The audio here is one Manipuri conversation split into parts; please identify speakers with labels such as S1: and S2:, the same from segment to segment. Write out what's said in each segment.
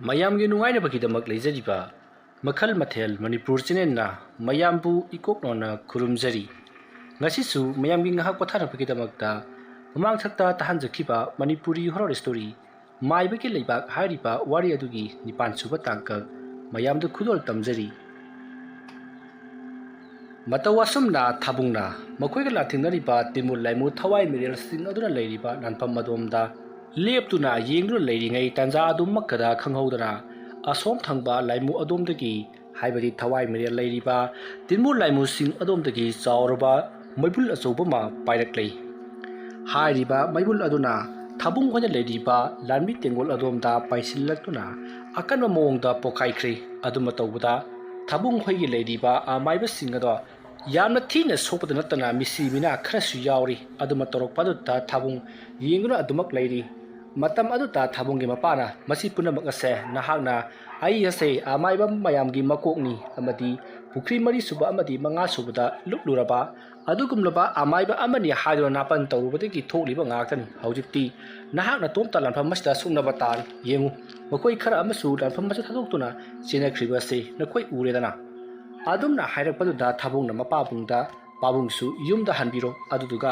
S1: ꯃꯌꯥꯝꯒꯤ ꯅꯨꯡꯉꯥꯏꯅꯕꯒꯤꯗꯃꯛ ꯂꯩꯖꯔꯤꯕ ꯃꯈꯜ ꯃꯊꯦꯜ ꯃꯅꯤꯄꯨꯔ ꯆꯦꯅꯦꯜꯅ ꯃꯌꯥꯝꯕꯨ ꯏꯀꯣꯛꯅꯣꯅ ꯈꯨꯔꯨꯝꯖꯔꯤ ꯉꯁꯤꯁꯨ ꯃꯌꯥꯝꯒꯤ ꯉꯥꯏꯍꯥꯛ ꯄꯣꯊꯥꯅꯕꯒꯤꯗꯃꯛꯇ ꯃꯃꯥꯡꯊꯛꯇ ꯇꯥꯍꯟꯖꯈꯤꯕ ꯃꯅꯤꯄꯨꯔꯤ ꯍꯣꯔꯔ ꯁ꯭ꯇꯣꯔꯤ ꯃꯥꯏꯕꯒꯤ ꯂꯩꯕꯥꯛ ꯍꯥꯏꯔꯤꯕ ꯋꯥꯔꯤ ꯑꯗꯨꯒꯤ 9ꯁꯨꯕ ꯇꯥꯡꯀꯛ ꯃꯌꯥꯝꯗ ꯈꯨꯗꯣꯜ ꯇꯝꯖꯔꯤ ꯃꯇꯧ ꯑꯁꯨꯝꯅ ꯊꯥꯕꯨꯡꯅ ꯃꯈꯣꯏꯒ ꯂꯥꯟꯊꯦꯡꯅꯔꯤꯕ ꯇꯤꯃꯨ ꯂꯥꯏꯃꯨ ꯊꯋꯥꯏ ꯃꯤꯔꯦꯜꯁꯤꯡ ꯑꯗꯨꯅ ꯂꯩꯔꯤꯕ ꯂꯥꯟꯐꯝ ꯑꯗꯣꯝꯗ ꯂꯦꯞꯇꯨꯅ ꯌꯦꯡꯗꯨꯅ ꯂꯩꯔꯤꯉꯩ ꯇꯥꯟꯖꯥ ꯑꯗꯨꯃꯛꯇꯗ ꯈꯪꯍꯧꯗꯅ ꯑꯁꯣꯝ ꯊꯪꯕ ꯂꯥꯏꯃꯨ ꯑꯗꯣꯝꯗꯒꯤ ꯍꯥꯏꯕꯗꯤ ꯊꯋꯥꯏ ꯃꯤꯔꯦꯜ ꯂꯩꯔꯤꯕ ꯇꯤꯃꯨ ꯂꯥꯏꯃꯨꯁꯤꯡ ꯑꯗꯣꯝꯗꯒꯤ ꯆꯥꯎꯔꯕ ꯃꯩꯕꯨꯜ ꯑꯆꯧꯕ ꯑꯃ ꯄꯥꯏꯔꯛꯂꯦ ꯍꯥꯏꯔꯤꯕ ꯃꯩꯕꯨꯜ ꯑꯗꯨꯅ ꯊꯥꯕꯨꯡ ꯑꯣꯏꯅ ꯂꯩꯔꯤꯕ ꯂꯥꯟꯃꯤ ꯇꯦꯡꯒꯣꯜ ꯑꯗꯣꯝꯗ ꯄꯥꯏꯁꯤꯜꯂꯛꯇꯨꯅ ꯑꯀꯟꯕ ꯃꯑꯣꯡꯗ ꯄꯣꯈꯥꯏꯈ꯭ꯔꯦ ꯑꯗꯨꯝ ꯇꯧꯕꯗ ꯊꯥꯕꯨꯡ ꯍꯣꯏꯒꯤ ꯂꯩꯔꯤꯕ ꯑꯃꯥꯏꯕꯁꯤꯡ ꯑꯗꯣ ꯌꯥꯝꯅ ꯊꯤꯅ ꯁꯣꯛꯄꯗ ꯅꯠꯇꯅ ꯃꯤꯁꯤ ꯃꯤꯅꯥ ꯈꯔꯁꯨ ꯌꯥꯎꯔꯤ ꯑꯗꯨꯃ ꯇꯧꯔꯛꯄ ꯑꯗꯨꯗ ꯊꯥꯕꯨꯡ ꯌꯦꯡꯗꯨꯅ ꯑꯗꯨꯃꯛ ꯂꯩꯔꯤ ꯃꯇꯝ ꯑꯗꯨꯗ ꯊꯥꯕꯨꯡꯒꯤ ꯃꯄꯥꯅ ꯃꯁꯤ ꯄꯨꯝꯅꯃꯛ ꯑꯁꯦ ꯅꯍꯥꯛꯅ ꯑꯩ ꯑꯁꯦ ꯑꯃꯥꯏꯕ ꯃꯌꯥꯝꯒꯤ ꯃꯀꯣꯛꯅꯤ ꯑꯃꯗꯤ ꯄꯨꯈ꯭ꯔꯤ 4ꯁꯨꯕ ꯑꯃꯗꯤ 5ꯁꯨꯕꯗ ꯂꯨꯞꯂꯨꯔꯕ ꯑꯗꯨꯒꯨꯝꯂꯕ ꯑꯃꯥꯏꯕ ꯑꯃꯅꯤ ꯍꯥꯏꯗꯨꯅ ꯅꯥꯄꯟ ꯇꯧꯔꯨꯕꯗꯒꯤ ꯊꯣꯛꯂꯤꯕ ꯉꯥꯛꯇꯅꯤ ꯍꯧꯖꯤꯛꯇꯤ ꯅꯍꯥꯛꯅ ꯇꯣꯝꯇ ꯂꯥꯟꯐꯝ ꯑꯁꯤꯗ ꯁꯨꯡꯅꯕ ꯇꯥꯔꯤ ꯌꯦꯡꯉꯨ ꯃꯈꯣꯏ ꯈꯔ ꯑꯃꯁꯨ ꯂꯥꯟꯐꯝ ꯑꯁꯤ ꯊꯥꯗꯣꯛꯇꯨꯅ ꯆꯦꯟꯅꯈ꯭ꯔꯤꯕ ꯑꯁꯤ ꯅꯈꯣꯏ ꯎꯔꯦꯗꯅ ꯑꯗꯨꯝꯅ ꯍꯥꯏꯔꯛꯄꯗꯨꯗ ꯊꯥꯕꯨꯡꯅ ꯃꯄꯥꯕꯨꯡꯗ ꯄꯥꯕꯨꯡꯁꯨ ꯌꯨꯝꯗ ꯍꯟꯕꯤꯔꯣ ꯑꯗꯨꯗꯨꯒ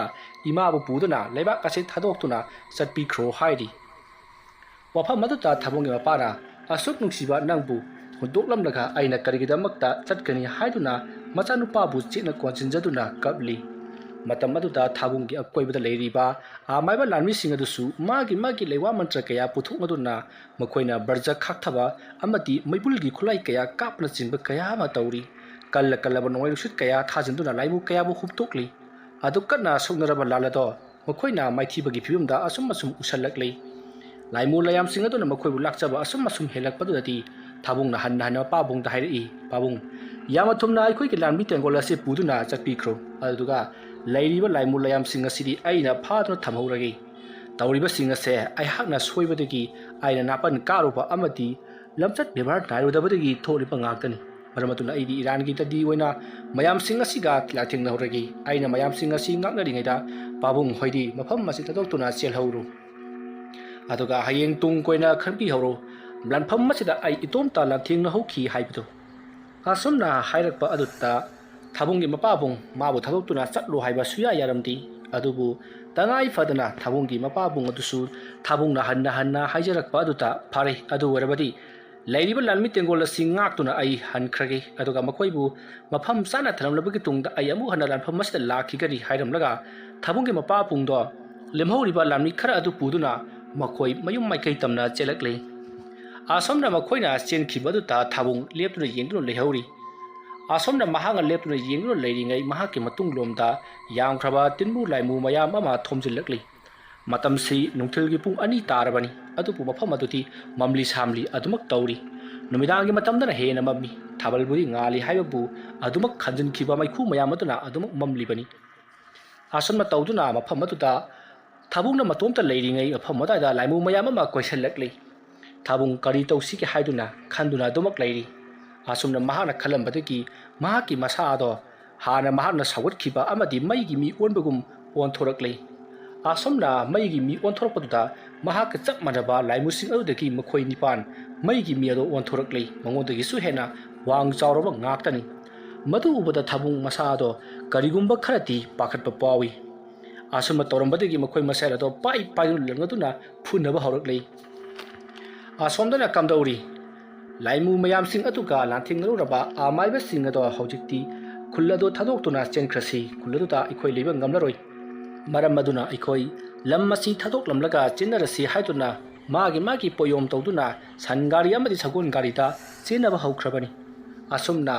S1: ꯏꯃꯥꯕꯨ ꯄꯨꯗꯨꯅ ꯂꯩꯕꯥꯛ ꯑꯁꯤ ꯊꯥꯗꯣꯛꯇꯨꯅ ꯆꯠꯄꯤꯈ꯭ꯔꯣ ꯍꯥꯏꯔꯤ ꯋꯥꯐꯝ ꯑꯗꯨꯗ ꯊꯥꯕꯨꯡꯒꯤ ꯃꯄꯥꯅ ꯑꯁꯨꯛ ꯅꯨꯡꯁꯤꯕ ꯅꯪꯕꯨ ꯍꯨꯟꯗꯣꯛꯂꯝꯂꯒ ꯑꯩꯅ ꯀꯔꯤꯒꯤꯗꯃꯛꯇ ꯆꯠꯀꯅꯤ ꯍꯥꯏꯗꯨꯅ ꯃꯆꯥꯅꯨꯄꯥꯕꯨ ꯆꯦꯠꯅ ꯀꯣꯟꯁꯤꯟꯖꯗꯨꯅ ꯀꯞꯂꯤ ꯃꯇꯝ ꯑꯗꯨꯗ ꯊꯥꯕꯨꯡꯒꯤ ꯑꯀꯣꯏꯕꯗ ꯂꯩꯔꯤꯕ ꯑꯃꯥꯏꯕ ꯂꯥꯟꯃꯤꯁꯤꯡ ꯑꯗꯨꯁꯨ ꯃꯥꯒꯤ ꯂꯩꯋꯥ ꯃꯟꯇ꯭ꯔ ꯀꯌꯥ ꯄꯨꯊꯣꯛꯅꯗꯨꯅ ꯃꯈꯣꯏꯅ ꯕꯔꯖ ꯈꯥꯛꯊꯕ ꯑꯃꯗꯤ ꯃꯩꯕꯨꯜꯒꯤ ꯈꯨꯠꯂꯥꯏ ꯀꯌꯥ ꯀꯥꯞꯄꯅꯆꯤꯡꯕ ꯀꯌꯥ ꯑꯃ ꯇꯧꯔꯤ ꯀꯜꯂꯕ ꯅꯣꯡꯂꯩ ꯅꯨꯡꯁꯤꯠ ꯀꯌꯥ ꯊꯥꯖꯤꯟꯗꯨꯅ ꯂꯥꯏꯃꯨ ꯀꯌꯥꯕꯨ ꯍꯨꯝꯇꯣꯛꯂꯤ ꯑꯗꯨ ꯀꯟꯅ ꯁꯣꯛꯅꯔꯕ ꯂꯥꯟ ꯑꯗꯣ ꯃꯈꯣꯏꯅ ꯃꯥꯏꯊꯤꯕꯒꯤ ꯐꯤꯕꯝꯗ ꯑꯁꯨꯝ ꯎꯁꯜꯂꯛꯂꯤ ꯂꯥꯏꯃꯨ ꯂꯥꯌꯥꯝꯁꯤꯡ ꯑꯗꯨꯅ ꯃꯈꯣꯏꯕꯨ ꯂꯥꯛꯆꯕ ꯑꯁꯨꯝ ꯍꯦꯜꯂꯛꯄꯗꯨꯗꯗꯤ ꯊꯥꯕꯨꯡꯅ ꯍꯟꯅ ꯄꯥꯕꯨꯡꯗ ꯍꯥꯏꯔꯛꯏ ꯄꯥꯕꯨꯡ ꯌꯥꯝꯅ ꯊꯨꯝꯅ ꯑꯩꯈꯣꯏꯒꯤ ꯂꯥꯟꯃꯤ ꯇꯦꯡꯒꯣꯜ ꯑꯁꯤ ꯄꯨꯗꯨꯅ ꯆꯠꯄꯤꯈ꯭ꯔꯣ ꯑꯗꯨꯒ ꯂꯩꯔꯤꯕ ꯂꯥꯏꯃꯨ ꯂꯥꯌꯥꯝꯁꯤꯡ ꯑꯁꯤꯗꯤ ꯑꯩꯅ ꯐꯥꯗꯨꯅ ꯊꯝꯍꯧꯔꯒꯦ ꯇꯧꯔꯤꯕꯁꯤꯡ ꯑꯁꯦ ꯑꯩꯍꯥꯛꯅ ꯁꯣꯏꯕꯗꯒꯤ ꯑꯩꯅ ꯅꯥꯄꯟ ꯀꯥꯔꯨꯕ ꯑꯃꯗꯤ ꯂꯝꯆꯠ ꯕꯦꯕꯥꯔ ꯅꯥꯏꯔꯨꯗꯕꯗꯒꯤ ꯊꯣꯛꯂꯤꯕ ꯉꯥꯛꯇꯅꯤ ꯃꯔꯝ ꯑꯗꯨꯅ ꯑꯩꯗꯤ ꯏꯔꯥꯟꯒꯤ ꯗꯗꯤ ꯑꯣꯏꯅ ꯃꯌꯥꯝꯁꯤꯡ ꯑꯁꯤꯒ ꯂꯥꯟꯊꯦꯡꯅꯍꯧꯔꯒꯦ ꯑꯩꯅ ꯃꯌꯥꯝꯁꯤꯡ ꯑꯁꯤ ꯉꯥꯛꯅꯔꯤꯉꯩꯗ ꯄꯥꯕꯨꯡ ꯍꯣꯏꯗꯤ ꯃꯐꯝ ꯑꯁꯤ ꯊꯥꯗꯣꯛꯇꯨꯅ ꯆꯦꯜꯍꯧꯔꯨ ꯑꯗꯨꯒ ꯍꯌꯦꯡ ꯇꯨꯡ ꯀꯣꯏꯅ ꯈꯟꯕꯤꯍꯧꯔꯣ ꯂꯥꯟꯐꯝ ꯑꯁꯤꯗ ꯑꯩ ꯏꯇꯣꯝꯇ ꯂꯥꯟꯊꯦꯡꯅꯍꯧꯈꯤ ꯍꯥꯏꯕꯗꯨ ꯑꯁꯨꯝꯅ ꯍꯥꯏꯔꯛꯄ ꯑꯗꯨꯗ ꯊꯥꯕꯨꯡꯒꯤ ꯃꯄꯥꯕꯨꯡ ꯃꯥꯕꯨ ꯊꯥꯗꯣꯛꯇꯨꯅ ꯆꯠꯂꯣ ꯍꯥꯏꯕ ꯁꯨꯌꯥ ꯌꯥꯔꯝꯗꯦ ꯑꯗꯨꯕꯨ ꯇꯉꯥꯏ ꯐꯗꯅ ꯊꯥꯕꯨꯡꯒꯤ ꯃꯄꯥꯕꯨꯡ ꯑꯗꯨꯁꯨ ꯊꯥꯕꯨꯡꯅ ꯍꯟꯅ ꯍꯥꯏꯖꯔꯛꯄ ꯑꯗꯨꯗ ꯐꯔꯦ ꯑꯗꯨ ꯑꯣꯏꯔꯕꯗꯤ ꯂꯩꯔꯤꯕ ꯂꯥꯟꯃꯤ ꯇꯦꯡꯒꯣꯜ ꯑꯁꯤ ꯉꯥꯛꯇꯨꯅ ꯑꯩ ꯍꯟꯈ꯭ꯔꯒꯦ ꯑꯗꯨꯒ ꯃꯈꯣꯏꯕꯨ ꯃꯐꯝ ꯆꯥꯅ ꯊꯅꯝꯂꯕꯒꯤ ꯇꯨꯡꯗ ꯑꯩ ꯑꯃꯨꯛ ꯍꯟꯅ ꯂꯥꯟꯐꯝ ꯑꯁꯤꯗ ꯂꯥꯛꯈꯤꯒꯅꯤ ꯍꯥꯏꯔꯝꯂꯒ ꯊꯥꯕꯨꯡꯒꯤ ꯃꯄꯥꯕꯨꯡꯗꯣ ꯂꯦꯝꯍꯧꯔꯤꯕ ꯂꯥꯟꯃꯤ ꯈꯔ ꯑꯗꯨ ꯄꯨꯗꯨꯅ ꯃꯈꯣꯏ ꯃꯌꯨꯝ ꯃꯥꯏꯀꯩ ꯇꯝꯅ ꯆꯦꯜꯂꯛꯂꯤ ꯑꯁꯣꯝꯅ ꯃꯈꯣꯏꯅ ꯆꯦꯟꯈꯤꯕ ꯑꯗꯨꯗ ꯊꯥꯕꯨꯡ ꯂꯦꯞꯇꯨꯅ ꯌꯦꯡꯗꯨꯅ ꯂꯩꯍꯧꯔꯤ ꯑꯁꯣꯝꯅ ꯃꯍꯥꯛꯅ ꯂꯦꯞꯇꯨꯅ ꯌꯦꯡꯗꯨꯅ ꯂꯩꯔꯤꯉꯩ ꯃꯍꯥꯛꯀꯤ ꯃꯇꯨꯡꯂꯣꯝꯗ ꯌꯥꯝꯈ꯭ꯔꯕ ꯇꯤꯟꯃꯨ ꯂꯥꯏꯃꯨ ꯃꯌꯥꯝ ꯑꯃ ꯊꯣꯝꯖꯤꯜꯂꯛꯂꯤ ꯃꯇꯝꯁꯤ ꯅꯨꯡꯊꯤꯜꯒꯤ ꯄꯨꯡ 2 ꯇꯥꯔꯕꯅꯤ ꯑꯗꯨꯕꯨ ꯃꯐꯝ ꯑꯗꯨꯗꯤ ꯃꯝꯂꯤ ꯁꯥꯝꯂꯤ ꯑꯗꯨꯃꯛ ꯇꯧꯔꯤ ꯅꯨꯃꯤꯗꯥꯡꯒꯤ ꯃꯇꯝꯗꯅ ꯍꯦꯟꯅ ꯃꯝꯃꯤ ꯊꯥꯕꯜꯕꯨꯗꯤ ꯉꯥꯜꯂꯤ ꯍꯥꯏꯕꯕꯨ ꯑꯗꯨꯃꯛ ꯈꯟꯖꯤꯟꯈꯤꯕ ꯃꯩꯈꯨ ꯃꯌꯥꯝ ꯑꯗꯨꯅ ꯑꯗꯨꯃꯛ ꯃꯝꯂꯤꯕꯅꯤ ꯑꯁꯨꯝꯅ ꯇꯧꯗꯨꯅ ꯃꯐꯝ ꯑꯗꯨꯗ ꯊꯥꯕꯨꯡꯅ ꯃꯇꯣꯝꯇ ꯂꯩꯔꯤꯉꯩ ꯃꯐꯝ ꯑꯗꯨꯋꯥꯏꯗ ꯂꯥꯏꯃꯨ ꯃꯌꯥꯝ ꯑꯃ ꯀꯣꯏꯁꯤꯜꯂꯛꯂꯤ ꯊꯥꯕꯨꯡ ꯀꯔꯤ ꯇꯧꯁꯤꯒꯦ ꯍꯥꯏꯗꯨꯅ ꯈꯟꯗꯨꯅ ꯑꯗꯨꯃꯛ ꯂꯩꯔꯤ ꯑꯁꯨꯝꯅ ꯃꯍꯥꯛꯅ ꯈꯜꯂꯝꯕꯗꯒꯤ ꯃꯍꯥꯛꯀꯤ ꯃꯁꯥ ꯑꯗꯣ ꯍꯥꯟꯅ ꯃꯍꯥꯛꯅ ꯁꯧꯒꯠꯈꯤꯕ ꯑꯃꯗꯤ ꯃꯩꯒꯤ ꯃꯤ ꯑꯣꯟꯕꯒꯨꯝ ꯑꯣꯟꯊꯣꯔꯛꯂꯤ ꯑꯁꯨꯝꯅ ꯃꯩꯒꯤ ꯃꯤ ꯑꯣꯟꯊꯣꯔꯛꯄꯗꯨꯗ ꯃꯍꯥꯛꯀ ꯆꯞ ꯃꯥꯟꯅꯕ ꯂꯥꯏꯃꯨꯁꯤꯡ ꯑꯗꯨꯗꯒꯤ ꯃꯈꯣꯏ 9 ꯃꯩꯒꯤ ꯃꯤ ꯑꯗꯣ ꯑꯣꯟꯊꯣꯔꯛꯂꯤ ꯃꯉꯣꯟꯗꯒꯤꯁꯨ ꯍꯦꯟꯅ ꯋꯥꯡ ꯆꯥꯎꯔꯕ ꯉꯥꯛꯇꯅꯤ ꯃꯗꯨ ꯎꯕꯗ ꯊꯥꯕꯨꯡ ꯃꯁꯥ ꯑꯗꯣ ꯀꯔꯤꯒꯨꯝꯕ ꯈꯔꯗꯤ ꯄꯥꯈꯠꯄ ꯄꯥꯎꯏ ꯑꯁꯨꯝꯅ ꯇꯧꯔꯝꯕꯗꯒꯤ ꯃꯈꯣꯏ ꯃꯁꯦꯜ ꯑꯗꯣ ꯄꯥꯏꯗꯨꯅ ꯂꯪꯅꯗꯨꯅ ꯐꯨꯅꯕ ꯍꯧꯔꯛꯂꯤ ꯑꯁꯣꯝꯗꯅ ꯀꯝꯗꯧꯔꯤ ꯂꯥꯏꯃꯨ ꯃꯌꯥꯝꯁꯤꯡ ꯑꯗꯨꯒ ꯂꯥꯟꯊꯦꯡꯅꯔꯨꯔꯕ ꯑꯃꯥꯏꯕꯁꯤꯡ ꯑꯗꯣ ꯍꯧꯖꯤꯛꯇꯤ ꯈꯨꯜ ꯑꯗꯣ ꯊꯥꯗꯣꯛꯇꯨꯅ ꯆꯦꯟꯈ꯭ꯔꯁꯤ ꯈꯨꯜ ꯑꯗꯨꯗ ꯑꯩꯈꯣꯏ ꯂꯩꯕ ꯉꯝꯂꯔꯣꯏ ꯃꯔꯝ ꯑꯗꯨꯅ ꯑꯩꯈꯣꯏ ꯂꯝ ꯑꯁꯤ ꯊꯥꯗꯣꯛꯂꯝꯂꯒ ꯆꯦꯟꯅꯔꯁꯤ ꯍꯥꯏꯗꯨꯅ ꯃꯥꯒꯤ ꯄꯣꯌꯣꯝ ꯇꯧꯗꯨꯅ ꯁꯟ ꯒꯥꯔꯤ ꯑꯃꯗꯤ ꯁꯒꯣꯜ ꯒꯥꯔꯤꯗ ꯆꯦꯟꯅꯕ ꯍꯧꯈ꯭ꯔꯕꯅꯤ ꯑꯁꯨꯝꯅ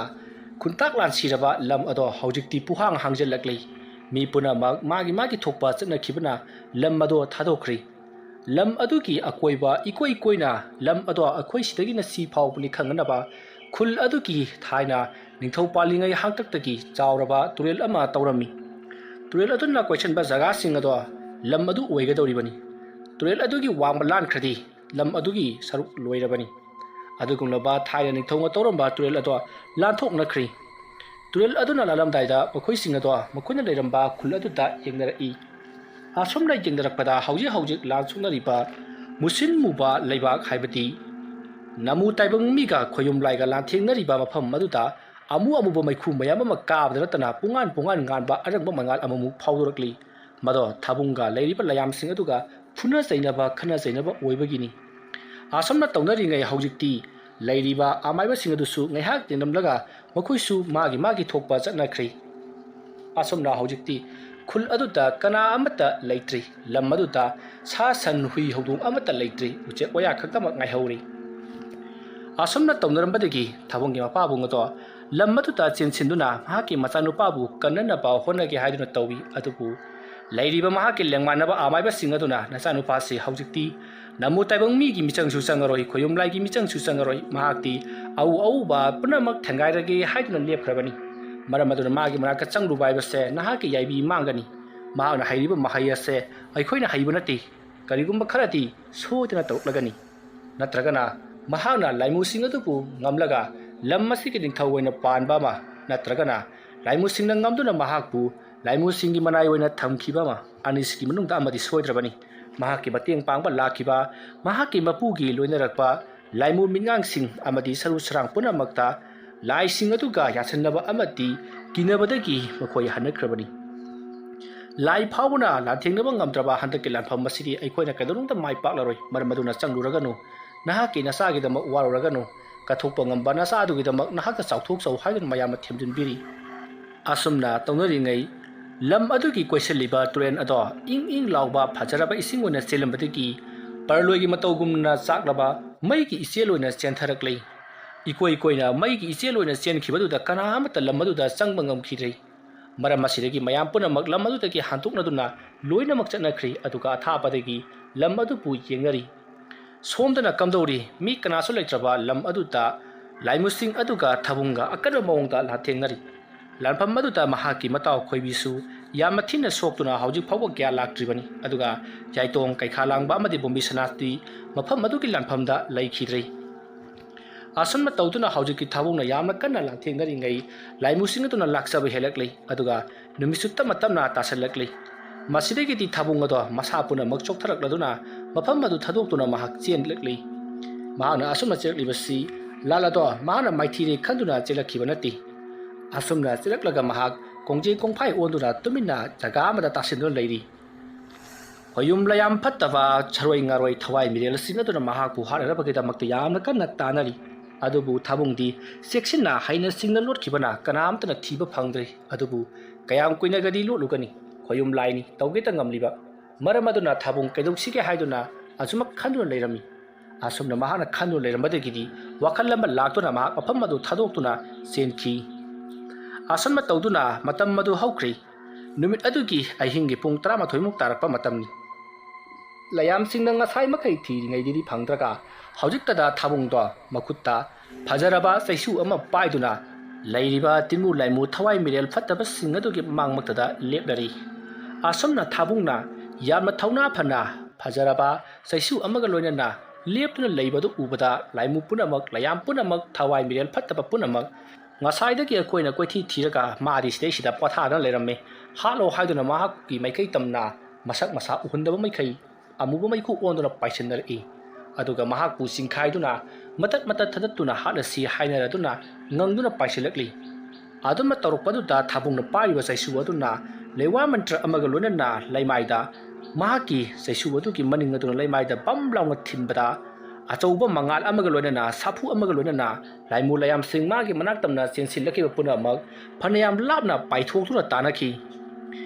S1: ꯈꯨꯟꯇꯥꯛ ꯂꯥꯟꯁꯤꯔꯕ ꯂꯝ ꯑꯗꯣ ꯍꯧꯖꯤꯛꯇꯤ ꯄꯨꯍꯥꯡ ꯍꯥꯡꯖꯤꯜꯂꯛꯂꯤ ꯃꯤ ꯄꯨꯝꯅꯃꯛ ꯃꯥꯒꯤ ꯊꯣꯛꯄ ꯆꯠꯅꯈꯤꯕꯅ ꯂꯝ ꯑꯗꯣ ꯊꯥꯗꯣꯛꯈ꯭ꯔꯤ ꯂꯝ ꯑꯗꯨꯒꯤ ꯑꯀꯣꯏꯕ ꯏꯀꯣꯏ ꯀꯣꯏꯅ ꯂꯝ ꯑꯗꯣ ꯑꯩꯈꯣꯏ ꯁꯤꯗꯒꯤꯅ ꯁꯤ ꯐꯥꯎꯕꯅꯤ ꯈꯪꯅꯅꯕ ꯈꯨꯜ ꯑꯗꯨꯒꯤ ꯊꯥꯏꯅ ꯅꯤꯡꯊꯧ ꯄꯥꯜꯂꯤꯉꯩ ꯍꯥꯛꯇꯛꯇꯒꯤ ꯆꯥꯎꯔꯕ ꯇꯨꯔꯦꯜ ꯑꯃ ꯇꯧꯔꯝꯃꯤ ꯇꯨꯔꯦꯜ ꯑꯗꯨꯅ ꯀꯣꯏꯁꯟꯕ ꯖꯒꯥꯁꯤꯡ ꯑꯗꯣ ꯂꯝ ꯑꯗꯨ ꯑꯣꯏꯒꯗꯧꯔꯤꯕꯅꯤ ꯇꯨꯔꯦꯜ ꯑꯗꯨꯒꯤ ꯋꯥꯡꯃ ꯂꯥꯟꯈ꯭ꯔꯗꯤ ꯂꯝ ꯑꯗꯨꯒꯤ ꯁꯔꯨꯛ ꯂꯣꯏꯔꯕꯅꯤ ꯑꯗꯨꯒꯨꯝꯂꯕ ꯊꯥꯏꯅ ꯅꯤꯡꯊꯧꯅ ꯇꯧꯔꯝꯕ ꯇꯨꯔꯦꯜ ꯑꯗꯣ ꯂꯥꯟꯊꯣꯛꯅꯈ꯭ꯔꯤ ꯇꯨꯔꯦꯜ ꯑꯗꯨꯅ ꯂꯥꯜꯂꯝꯗꯥꯏꯗ ꯃꯈꯣꯏꯁꯤꯡ ꯑꯗꯣ ꯃꯈꯣꯏꯅ ꯂꯩꯔꯝꯕ ꯈꯨꯜ ꯑꯗꯨꯗ ꯌꯦꯡꯅꯔꯛꯏ ꯑꯁꯨꯝꯅ ꯌꯦꯡꯅꯔꯛꯄꯗ ꯍꯧꯖꯤꯛ ꯂꯥꯟ ꯁꯣꯛꯅꯔꯤꯕ ꯃꯨꯁꯤꯟ ꯃꯨꯕ ꯂꯩꯕꯥꯛ ꯍꯥꯏꯕꯗꯤ namu taibang miga khoyum laiga lanthengnariba mafam maduda amuba maikhu mayam ama kaabdana tana pungan nganba arangba mangal amamu phawdorakli mado thabunga leiriba layam sing aduga phuna zainaba khana zainaba oibagini asomna tawnari ngai haujikti leiriba amaiba sing adusu ngaihak tinamlaga makhuisu magi thokpa chatnakhri asomna haujikti khul aduda kana amata leitri lam aduda sa san hui hodung amata leitri uche oya khaktama ngai hauri asomna tawnarambadagi thabungi mapabu ngato lam aduda chenchinduna mahaki machanupabu kannana ba honage haiduna tawi adubu leiriba mahaki lengmanaba amaiba sing aduna nachanupa se haujikti namu taibang mi gi michang su sangaroi khoyum lai gi michang su sangaroi mahakti au ba punamak thangairage haiduna lepkhrabani maramaduna magi manaka changlu baibase nahaki yaibi mangani mahana hairiba mahayase aikhoina haibunati karigumba kharati sodina toklagani natragana mahana laimu singatupu ngamlaga lammasi ki dingthawoina panba ma natragana laimu singna ngamduna mahakpu laimu singi manai oina thamkhiba ma aniski manungda amadi soidrabani mahaki bateng pangba lakhiba mahaki mapugi loinarakpa laimu mingang sing amadi saru sarang punamakta lai sing aduga yasanaba amati kinabadagi makhoi hanakrabani lai phawuna lanthengna ngamdraba handaki lanpham masiri aikhoina kadurungta mai paklaroi marmaduna changluraganu nahaki nasagi dama waruraganu kathokpa ngamba nasa adugidamak nahaka chauthok chau haidun mayama themjinbiri asumna tawnari ngai lam adugi koisaliba turen ado ing lawba phajaraba isingona selambadagi parloigi matawgumna chaklaba maigi iseloina chentharakle ikoi maigi iseloina chenkhibaduda kana amata lam aduda changba ngamkhirei maram asidagi mayam punamak lam adudagi hantuknaduna loinamak chatnakhri aduga athapadagi lam adupu yengnari somdana kamdori mi kanaso leitraba lam aduta laimusing aduga thabunga akana mawngda lathengnari lanpham aduta mahaki mataw khoibisu yamathina soktuna haujik phawba kya laktribani aduga jaitong kaikhalangba amadi bombi sanati mafam adugi lanphamda laikhidrei asonma tawduna haujiki thabungna yamna kanna lanthengari ngai laimusing aduna laksaba helaklei aduga numisutta matamna tasallaklei masidagi ti thabunga do masapuna makchok tharakladuna mafam adu thadoktuna mahak chenlaklei mahana asomna cheklibasi lalado mahana maithire khanduna chelakhibanati asomna chelaklaga mahak kongje kongphai onduna tumina jaga amada tasindu leiri hoyum layam phattaba charoi ngaroi thawai mirel sinaduna mahak bu hararabagida makta yamna kanna tanari adubu thabungdi seksina haina signal lot khibana kanamtana thiba phangdre adubu kayam kuina gadi lolugani hoyum laini tawgeta ngamliba maramaduna thabung kedoksige haiduna ajumak khanduna leirami asomna mahana khanduna leirambadagidi wakallama laktuna mahak afam adu thadoktuna senkhi asonma tawduna matam madu hawkri numit adugi ahingi pung 13 muk tarakpa matamni layam singna ngasai makai thiri ngai diri phangdraga haujiktada thabungdo makutta phajaraba saisu ama paiduna leiriba timu laimu thawai mirel phattaba singadugi mangmaktada leplari asomna thabungna yamna thauna phana phajaraba saisu amaga loinana leptuna leibadu ubada laimu punamak layam punamak thawai mirel phattaba punamak ngasai koina koithi thiraga maadi sida pathana leiramme halo haiduna mahakki maikai tamna masak masa uhundaba maikai amuba maiku onduna paisinnar e aduga mahakpu singkhaiduna matat thadatuna halasi hainaraduna ngangduna paisilakli aduma torokpaduda thabungna pariba saisu aduna lewa mantra amaga lonana laimaida mahaki saisu adugi maningaduna laimaida bamlaunga thimbada achauba mangal amaga loinana sapu amaga loinana laimu layam sing magi manaktamna chensilaki puna mag phanayam labna paithokuna tanaki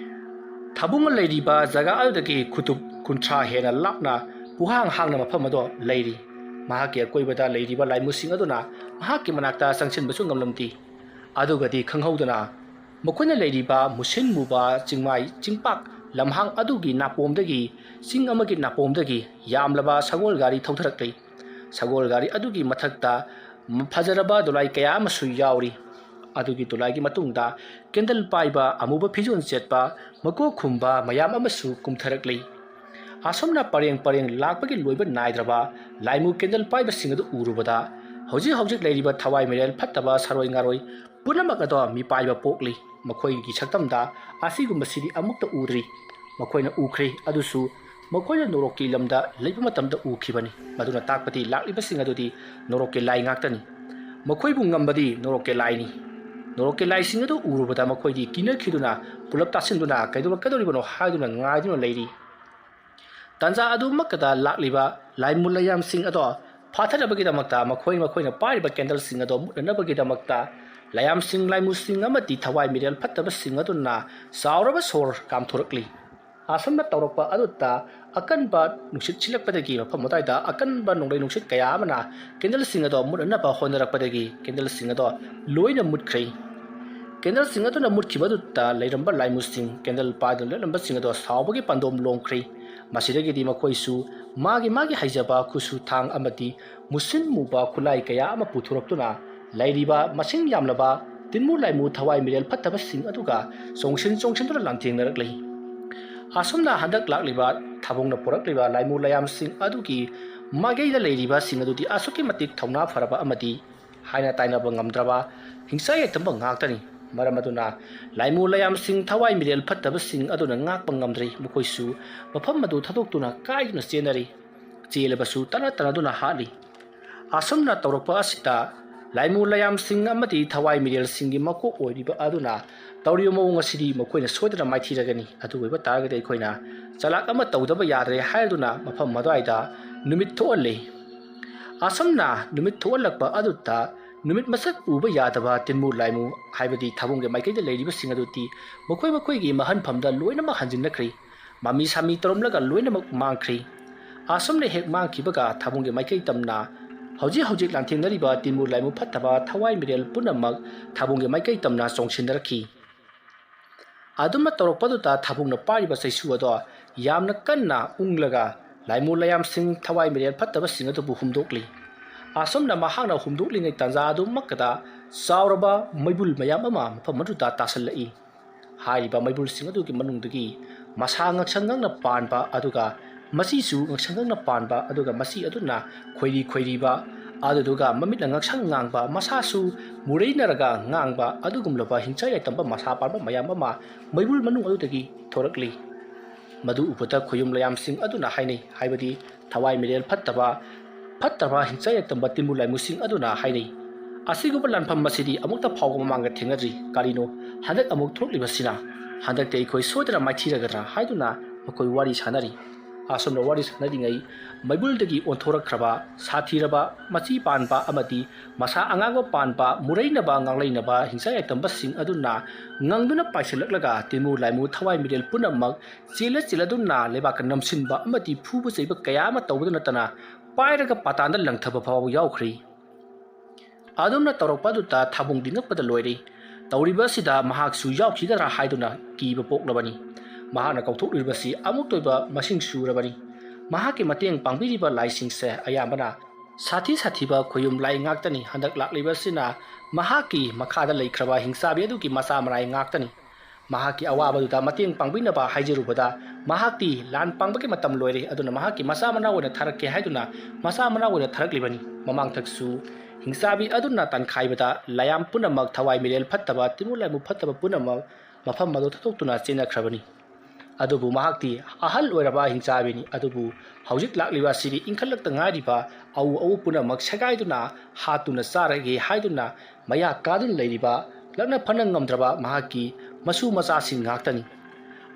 S1: thabunga leiriba jaga adagi khutub kuntra hena lapna puhang hangna mafamado leiri mahaki koibada leiriba laimu sing aduna mahaki manakta sangsinbasu ngamlamti adugadi khanghaudana makoina leiriba musin muba chingmai chingpak lamhang adugi napomdagi sing amagi napomdagi yamlaba sagol gari thautharaklei sagol gari adugi mathakta phajaraba dolai kaya masu yauri adugi dolai gi matungda kendal paiba amuba phijun chetpa mako khumba mayam amasu kumtharaklei asomna pareng lakpagi loiba naidraba laimu kendal paiba singadu urubada hojik leiriba thawai mirel phattaba saroi ngaroi punamak ado mi paiba pokli makhoi gi saktamda asigumba sidi amukta udri makhoina ukhri adusu ꯃꯈꯣꯏꯅ ꯅꯣꯔꯣꯛꯀꯤ ꯂꯝꯗ ꯂꯩꯕ ꯃꯇꯝꯗ ꯎꯈꯤꯕꯅꯤ ꯃꯗꯨꯅ ꯇꯥꯛꯄꯗꯤ ꯂꯥꯛꯂꯤꯕꯁꯤꯡ ꯑꯗꯨꯗꯤ ꯅꯣꯔꯣꯛꯀꯤ ꯂꯥꯏ ꯉꯥꯛꯇꯅꯤ ꯃꯈꯣꯏꯕꯨ ꯉꯝꯕꯗꯤ ꯅꯣꯔꯣꯛꯀꯤ ꯂꯥꯏꯅꯤ ꯅꯣꯔꯣꯛꯀꯤ ꯂꯥꯏꯁꯤꯡ ꯑꯗꯨ ꯎꯔꯨꯕꯗ ꯃꯈꯣꯏꯗꯤ ꯀꯤꯅꯈꯤꯗꯨꯅ ꯄꯨꯂꯞ ꯇꯥꯁꯤꯟꯗꯨꯅ ꯀꯩꯗꯧꯔꯛꯀꯗꯧꯔꯤꯕꯅꯣ ꯍꯥꯏꯗꯨꯅ ꯉꯥꯏꯗꯨꯅ ꯂꯩꯔꯤ ꯇꯥꯟꯖꯥ ꯑꯗꯨꯃꯛꯇꯗ ꯂꯥꯛꯂꯤꯕ ꯂꯥꯏꯃꯨ ꯂꯥꯏꯌꯥꯝꯁꯤꯡ ꯑꯗꯣ ꯐꯥꯊꯅꯕꯒꯤꯗꯃꯛꯇ ꯃꯈꯣꯏꯅ ꯄꯥꯏꯔꯤꯕ ꯀꯦꯟꯗꯜꯁꯤꯡ ꯑꯗꯣ ꯃꯨꯠꯅꯅꯕꯒꯤꯗꯃꯛꯇ ꯂꯥꯏꯌꯥꯝꯁꯤꯡ ꯂꯥꯏꯃꯨꯁꯤꯡ ꯑꯃꯗꯤ ꯊꯋꯥꯏ ꯃꯤꯔꯦꯜ ꯐꯠꯇꯕꯁꯤꯡ ꯑꯗꯨꯅ ꯆꯥꯎꯔꯕ ꯁꯣꯔ ꯀꯥꯝꯊꯣꯔꯛꯂꯤ ꯑꯁꯨꯝꯅ ꯇꯧꯔꯛꯄ ꯑꯗꯨꯗ ꯑꯀꯟꯕ ꯅꯨꯡꯁꯤꯠ ꯁꯤꯜꯂꯛꯄꯗꯒꯤ ꯃꯐꯝ ꯑꯗꯨꯋꯥꯏꯗ ꯑꯀꯟꯕ ꯅꯣꯡꯂꯩ ꯅꯨꯡꯁꯤꯠ ꯀꯌꯥ ꯑꯃꯅ ꯀꯦꯟꯗꯜꯁꯤꯡ ꯑꯗꯣ ꯃꯨꯠꯅꯅꯕ ꯍꯣꯠꯅꯔꯛꯄꯗꯒꯤ ꯀꯦꯟꯗꯜꯁꯤꯡ ꯑꯗꯣ ꯂꯣꯏꯅ ꯃꯨꯠꯈ꯭ꯔꯦ ꯀꯦꯟꯗꯜꯁꯤꯡ ꯑꯗꯨꯅ ꯃꯨꯠꯈꯤꯕꯗꯨꯗ ꯂꯩꯔꯝꯕ ꯂꯥꯏꯃꯨꯁꯤꯡ ꯀꯦꯟꯗꯜ ꯄꯥꯏꯗꯨꯅ ꯂꯦꯞꯂꯝꯕꯁꯤꯡ ꯑꯗꯣ ꯁꯥꯎꯕꯒꯤ ꯄꯥꯟꯗꯣꯝ ꯂꯣꯡꯈ꯭ꯔꯦ ꯃꯁꯤꯗꯒꯤꯗꯤ ꯃꯈꯣꯏꯁꯨ ꯃꯥꯒꯤ ꯍꯩꯖꯕ ꯈꯨꯠꯁꯨ ꯊꯥꯡ ꯑꯃꯗꯤ ꯃꯨꯁꯤꯟ ꯃꯨꯕ ꯈꯨꯠꯂꯥꯏ ꯀꯌꯥ ꯑꯃ ꯄꯨꯊꯣꯔꯛꯇꯨꯅ ꯂꯩꯔꯤꯕ ꯃꯁꯤꯡ ꯌꯥꯝꯂꯕ ꯇꯤꯟꯃꯨ ꯂꯥꯏꯃꯨ ꯊꯋꯥꯏ ꯃꯤꯔꯦꯜ ꯐꯠꯇꯕꯁꯤꯡ ꯑꯗꯨꯒ ꯆꯣꯡꯁꯤꯟꯗꯨꯅ ꯂꯥꯟꯊꯦꯡꯅꯔꯛꯂꯤ ꯑꯁꯨꯝꯅ ꯍꯟꯗꯛ ꯂꯥꯛꯂꯤꯕ ꯊꯥꯕꯨꯡꯅ ꯄꯨꯔꯛꯂꯤꯕ ꯂꯥꯏꯃꯨ ꯂꯥꯏꯌꯥꯝꯁꯤꯡ ꯑꯗꯨꯒꯤ ꯃꯥꯏꯀꯩꯗ ꯂꯩꯔꯤꯕꯁꯤꯡ ꯑꯗꯨꯗꯤ ꯑꯁꯨꯛꯀꯤ ꯃꯇꯤꯛ ꯊꯧꯅꯥ ꯐꯔꯕ ꯑꯃꯗꯤ ꯍꯥꯏꯅ ꯇꯥꯏꯅꯕ ꯉꯝꯗ꯭ꯔꯕ ꯍꯤꯡꯁꯥ ꯌꯥꯏꯇꯝꯕ ꯉꯥꯛꯇꯅꯤ ꯃꯔꯝ ꯑꯗꯨꯅ ꯂꯥꯏꯃꯨ ꯂꯥꯏꯌꯥꯝꯁꯤꯡ ꯊꯋꯥꯏ ꯃꯤꯔꯦꯜ ꯐꯠꯇꯕꯁꯤꯡ ꯑꯗꯨꯅ ꯉꯥꯛꯄ ꯉꯝꯗ꯭ꯔꯤ ꯃꯈꯣꯏꯁꯨ ꯃꯐꯝ ꯑꯗꯨ ꯊꯥꯗꯣꯛꯇꯨꯅ ꯀꯥꯏꯗꯨꯅ ꯆꯦꯟꯅꯔꯤ ꯆꯦꯜꯂꯕꯁꯨ ꯇꯅꯗꯨꯅ ꯍꯥꯠꯂꯤ ꯑꯁꯨꯝꯅ ꯇꯧꯔꯛꯄ ꯑꯁꯤꯗ ꯂꯥꯏꯃꯨ ꯂꯥꯏꯌꯥꯝꯁꯤꯡ ꯑꯃꯗꯤ ꯊꯋꯥꯏ ꯃꯤꯔꯦꯜꯁꯤꯡꯒꯤ ꯃꯀꯣꯛ ꯑꯣꯏꯔꯤꯕ ꯑꯗꯨꯅ ꯇꯧꯔꯤꯕ ꯃꯑꯣꯡ ꯑꯁꯤꯗꯤ ꯃꯈꯣꯏꯅ ꯁꯣꯏꯗꯅ ꯃꯥꯏꯊꯤꯔꯒꯅꯤ ꯑꯗꯨ ꯑꯣꯏꯕ ꯇꯥꯔꯒꯗꯤ ꯑꯩꯈꯣꯏꯅ ꯆꯂꯥꯛ ꯑꯃ ꯇꯧꯗꯕ ꯌꯥꯗ꯭ꯔꯦ ꯍꯥꯏꯗꯨꯅ ꯃꯐꯝ ꯑꯗꯨꯋꯥꯏꯗ ꯅꯨꯃꯤꯠ ꯊꯣꯛꯍꯜꯂꯤ ꯑꯁꯨꯝꯅ ꯅꯨꯃꯤꯠ ꯊꯣꯛꯍꯜꯂꯛꯄ ꯑꯗꯨꯗ ꯅꯨꯃꯤꯠ ꯃꯁꯛ ꯎꯕ ꯌꯥꯗꯕ ꯇꯤꯟꯃꯨ ꯂꯥꯏꯃꯨ ꯍꯥꯏꯕꯗꯤ ꯊꯥꯕꯨꯡꯒꯤ ꯃꯥꯏꯀꯩꯗ ꯂꯩꯔꯤꯕꯁꯤꯡ ꯑꯗꯨꯗꯤ ꯃꯈꯣꯏꯒꯤ ꯃꯍꯟꯐꯝꯗ ꯂꯣꯏꯅꯃꯛ ꯍꯟꯖꯤꯟꯅꯈ꯭ꯔꯤ ꯃꯃꯤ ꯁꯥꯃꯤ ꯇꯧꯔꯝꯂꯒ ꯂꯣꯏꯅꯃꯛ ꯃꯥꯡꯈ꯭ꯔꯤ ꯑꯁꯨꯝꯅ ꯍꯦꯛ ꯃꯥꯡꯈꯤꯕꯒ ꯊꯥꯕꯨꯡꯒꯤ ꯃꯥꯏꯀꯩ ꯇꯝꯅ ꯍꯧꯖꯤꯛ ꯂꯥꯟꯊꯦꯡꯅꯔꯤꯕ ꯇꯤꯟꯃꯨ ꯂꯥꯏꯃꯨ ꯐꯠꯇꯕ ꯊꯋꯥꯏ ꯃꯤꯔꯦꯜ ꯄꯨꯝꯅꯃꯛ ꯊꯥꯕꯨꯡꯒꯤ ꯃꯥꯏꯀꯩ ꯇꯝꯅ ꯆꯣꯡꯁꯤꯟꯅꯔꯛꯈꯤ ꯑꯗꯨꯝꯅ ꯇꯧꯔꯛꯄꯗꯨꯗ ꯊꯥꯕꯨꯡꯅ ꯄꯥꯏꯔꯤꯕ ꯆꯩꯁꯨ ꯑꯗꯣ ꯌꯥꯝꯅ ꯀꯟꯅ ꯎꯪꯂꯒ ꯂꯥꯏꯃꯨ ꯂꯥꯏꯌꯥꯝꯁꯤꯡ ꯊꯋꯥꯏ ꯃꯤꯔꯦꯜ ꯐꯠꯇꯕꯁꯤꯡ ꯑꯗꯨꯕు ꯍꯨꯝꯗꯣꯛꯂꯤ ꯑꯁꯨꯝꯅ ꯃꯍꯥꯛꯅ ꯍꯨꯝꯗꯣꯛꯂꯤꯉꯩ ꯇꯥꯟꯖꯥ ꯑꯗꯨꯃꯛꯇꯗ ꯆꯥꯎꯔꯕ ꯃꯩꯕꯨꯜ ꯃꯌꯥꯝ ꯑꯃ ꯃꯐꯝ ꯑꯗꯨꯗ ꯇꯥꯁꯜꯂꯛꯏ ꯍꯥꯏꯔꯤꯕ ꯃꯩꯕꯨꯜꯁꯤꯡ ꯑꯗꯨꯒꯤ ꯃꯅꯨꯡꯗꯒꯤ ꯃꯁꯥ ꯉꯛꯁꯪ ꯉꯛꯅ ꯄꯥꯟꯕ ꯑꯗꯨꯒ ꯃꯆꯤꯁꯨ ꯉꯛꯁꯪ ꯉꯛꯅ ꯄꯥꯟꯕ ꯑꯗꯨꯒ ꯃꯆꯤ ꯑꯗꯨꯅ ꯈꯣꯏꯔꯤꯕ ꯑꯗꯨꯗꯨꯒ ꯃꯃꯤꯠꯅ ꯉꯛꯁꯪ ꯉꯥꯡꯕ ꯃꯁꯥꯁꯨ ꯃꯨꯔꯩꯅꯔꯒ ꯉꯥꯡꯕ ꯑꯗꯨꯒꯨꯝꯂꯕ ꯍꯤꯡꯆꯥ ꯌꯥꯏꯇꯝꯕ ꯃꯁꯥ ꯄꯥꯟꯕ ꯃꯌꯥꯝ ꯑꯃ ꯃꯩꯕꯨꯜ ꯃꯅꯨꯡ ꯑꯗꯨꯗꯒꯤ ꯊꯣꯔꯛꯂꯤ ꯃꯗꯨ ꯎꯕꯗ ꯈꯨꯌꯨꯝ ꯂꯥꯏꯌꯥꯝꯁꯤꯡ ꯑꯗꯨꯅ ꯍꯥꯏꯅꯩ ꯍꯥꯏꯕꯗꯤ ꯊꯋꯥꯏ ꯃꯤꯔꯦꯜ ꯐꯠꯇꯕ ꯍꯤꯡꯆꯥ ꯌꯥꯏꯇꯝꯕ ꯇꯤꯟꯃꯨ ꯂꯥꯏꯃꯨꯁꯤꯡ ꯑꯗꯨꯅ ꯍꯥꯏꯅꯩ ꯑꯁꯤꯒꯨꯝꯕ ꯂꯥꯟꯐꯝ ꯑꯁꯤꯗꯤ ꯑꯃꯨꯛꯇ ꯐꯥꯎꯕ ꯃꯃꯥꯡꯗ ꯊꯦꯡꯅꯗ꯭ꯔꯤ ꯀꯔꯤꯅꯣ ꯍꯟꯗꯛ ꯑꯃꯨꯛ ꯊꯣꯛꯂꯤꯕꯁꯤꯅ ꯍꯟꯗꯛꯇꯤ ꯑꯩꯈꯣꯏ ꯁꯣꯏꯗꯅ ꯃꯥꯏꯊꯤꯔꯒꯗ꯭ꯔꯥ ꯍꯥꯏꯗꯨꯅ ꯃꯈꯣꯏ ꯋꯥꯔꯤ ꯁꯥꯟꯅꯔꯤ ꯑꯁꯨꯝꯅ ꯋꯥꯔꯤ ꯁꯥꯟꯅꯔꯤꯉꯩ ꯃꯩꯕꯨꯜꯗꯒꯤ ꯑꯣꯟꯊꯣꯔꯛꯈ꯭ꯔꯕ ꯁꯥꯊꯤꯔꯕ ꯃꯆꯤ ꯄꯥꯟꯕ ꯑꯃꯗꯤ ꯃꯁꯥ ꯑꯉꯥꯡꯕ ꯄꯥꯟꯕ ꯃꯨꯔꯩꯅꯕ ꯉꯥꯡꯂꯩꯅꯕ ꯍꯤꯡꯆꯥ ꯌꯥꯏꯇꯝꯕꯁꯤꯡ ꯑꯗꯨꯅ ꯉꯪꯗꯨꯅ ꯄꯥꯏꯁꯤꯜꯂꯛꯂꯒ ꯇꯤꯟꯃꯨ ꯂꯥꯏꯃꯨ ꯊꯋꯥꯏ ꯃꯤꯔꯦꯜ ꯄꯨꯝꯅꯃꯛ ꯆꯦꯜꯂꯗꯨꯅ ꯂꯩꯕꯥꯛꯀ ꯅꯝꯁꯤꯟꯕ ꯑꯃꯗꯤ ꯐꯨꯕ ꯆꯩꯕ ꯀꯌꯥ ꯑꯃ ꯇꯧꯕꯗ ꯅꯠꯇꯅ ꯄꯥꯏꯔꯒ ꯄꯥꯇꯥꯟꯗ ꯂꯪꯊꯕ ꯐꯥꯎꯕ ꯌꯥꯎꯈ꯭ꯔꯤ ꯑꯗꯨꯝꯅ ꯇꯧꯔꯛꯄ ꯑꯗꯨꯗ ꯊꯥꯕꯨꯡꯗꯤ ꯉꯛꯄꯗ ꯂꯣꯏꯔꯤ ꯇꯧꯔꯤꯕ ꯑꯁꯤꯗ ꯃꯍꯥꯛꯁꯨ ꯌꯥꯎꯈꯤꯒꯗ꯭ꯔꯥ ꯍꯥꯏꯗꯨꯅ ꯀꯤꯕ ꯄꯣꯛꯂꯕꯅꯤ ꯃꯍꯥꯛꯅ ꯀꯧꯊꯣꯛꯂꯤꯕꯁꯤ ꯑꯃꯨꯛꯇꯣꯏꯕ ꯃꯁꯤꯡ ꯁꯨꯔꯕꯅꯤ ꯃꯍꯥꯛꯀꯤ ꯃꯇꯦꯡ ꯄꯥꯡꯕꯤꯔꯤꯕ ꯂꯥꯏꯁꯤꯡꯁꯦ ꯑꯌꯥꯝꯕꯅ ꯁꯥꯊꯤꯕ ꯈꯨꯌꯨꯝ ꯂꯥꯏ ꯉꯥꯛꯇꯅꯤ ꯍꯟꯗꯛ ꯂꯥꯛꯂꯤꯕꯁꯤꯅ ꯃꯍꯥꯛꯀꯤ ꯃꯈꯥꯗ ꯂꯩꯈ꯭ꯔꯕ ꯍꯤꯡꯆꯥꯕꯤ ꯑꯗꯨꯒꯤ ꯃꯆꯥ ꯃꯔꯥꯏ ꯉꯥꯛꯇꯅꯤ ꯃꯍꯥꯛꯀꯤ ꯑꯋꯥꯕꯗꯨꯗ ꯃꯇꯦꯡ ꯄꯥꯡꯕꯤꯅꯕ ꯍꯥꯏꯖꯔꯨꯕꯗ ꯃꯍꯥꯛꯇꯤ ꯂꯥꯟ ꯄꯥꯡꯕꯒꯤ ꯃꯇꯝ ꯂꯣꯏꯔꯦ ꯑꯗꯨꯅ ꯃꯍꯥꯛꯀꯤ ꯃꯆꯥ ꯃꯅꯥꯎ ꯑꯣꯏꯅ ꯊꯥꯔꯛꯀꯦ ꯍꯥꯏꯗꯨꯅ ꯃꯆꯥ ꯃꯅꯥꯎ ꯑꯣꯏꯅ ꯊꯥꯔꯛꯂꯤꯕꯅꯤ ꯃꯃꯥꯡꯊꯛꯁꯨ ꯍꯤꯡꯆꯥꯕꯤ ꯑꯗꯨꯅ ꯇꯥꯟꯈꯥꯏꯕꯗ ꯂꯥꯌꯥꯝ ꯄꯨꯝꯅꯃꯛ ꯊꯋꯥꯏ ꯃꯤꯔꯦꯜ ꯐꯠꯇꯕ ꯇꯤꯟꯃꯨ ꯂꯥꯏꯃꯨ ꯐꯠꯇꯕ ꯄꯨꯝꯅꯃꯛ ꯃꯐꯝ ꯑꯗꯨ ꯊꯥꯗꯣꯛꯇꯨꯅ ꯆꯦꯟꯅꯈ꯭ꯔꯕꯅꯤ ꯑꯗꯨꯕꯨ ꯃꯍꯥꯛꯇꯤ ꯑꯍꯜ ꯑꯣꯏꯔꯕ ꯍꯤꯡꯆꯥꯕꯤꯅꯤ ꯑꯗꯨꯕꯨ ꯍꯧꯖꯤꯛ ꯂꯥꯛꯂꯤꯕ ꯑꯁꯤꯗꯤ ꯏꯟꯈꯠꯂꯛꯇ ꯉꯥꯏꯔꯤꯕ ꯑꯎ ꯄꯨꯝꯅꯃꯛ ꯁꯦꯒꯥꯏꯗꯨꯅ ꯍꯥꯠꯇꯨꯅ ꯆꯥꯔꯒꯦ ꯍꯥꯏꯗꯨꯅ ꯃꯌꯥ ꯀꯥꯗꯨꯅ ꯂꯩꯔꯤꯕ ꯂꯛꯅ ꯐꯅ ꯉꯝꯗ꯭ꯔꯕ ꯃꯍꯥꯛꯀꯤ ꯃꯁꯨ ꯃꯆꯥꯁꯤꯡ ꯉꯥꯛꯇꯅꯤ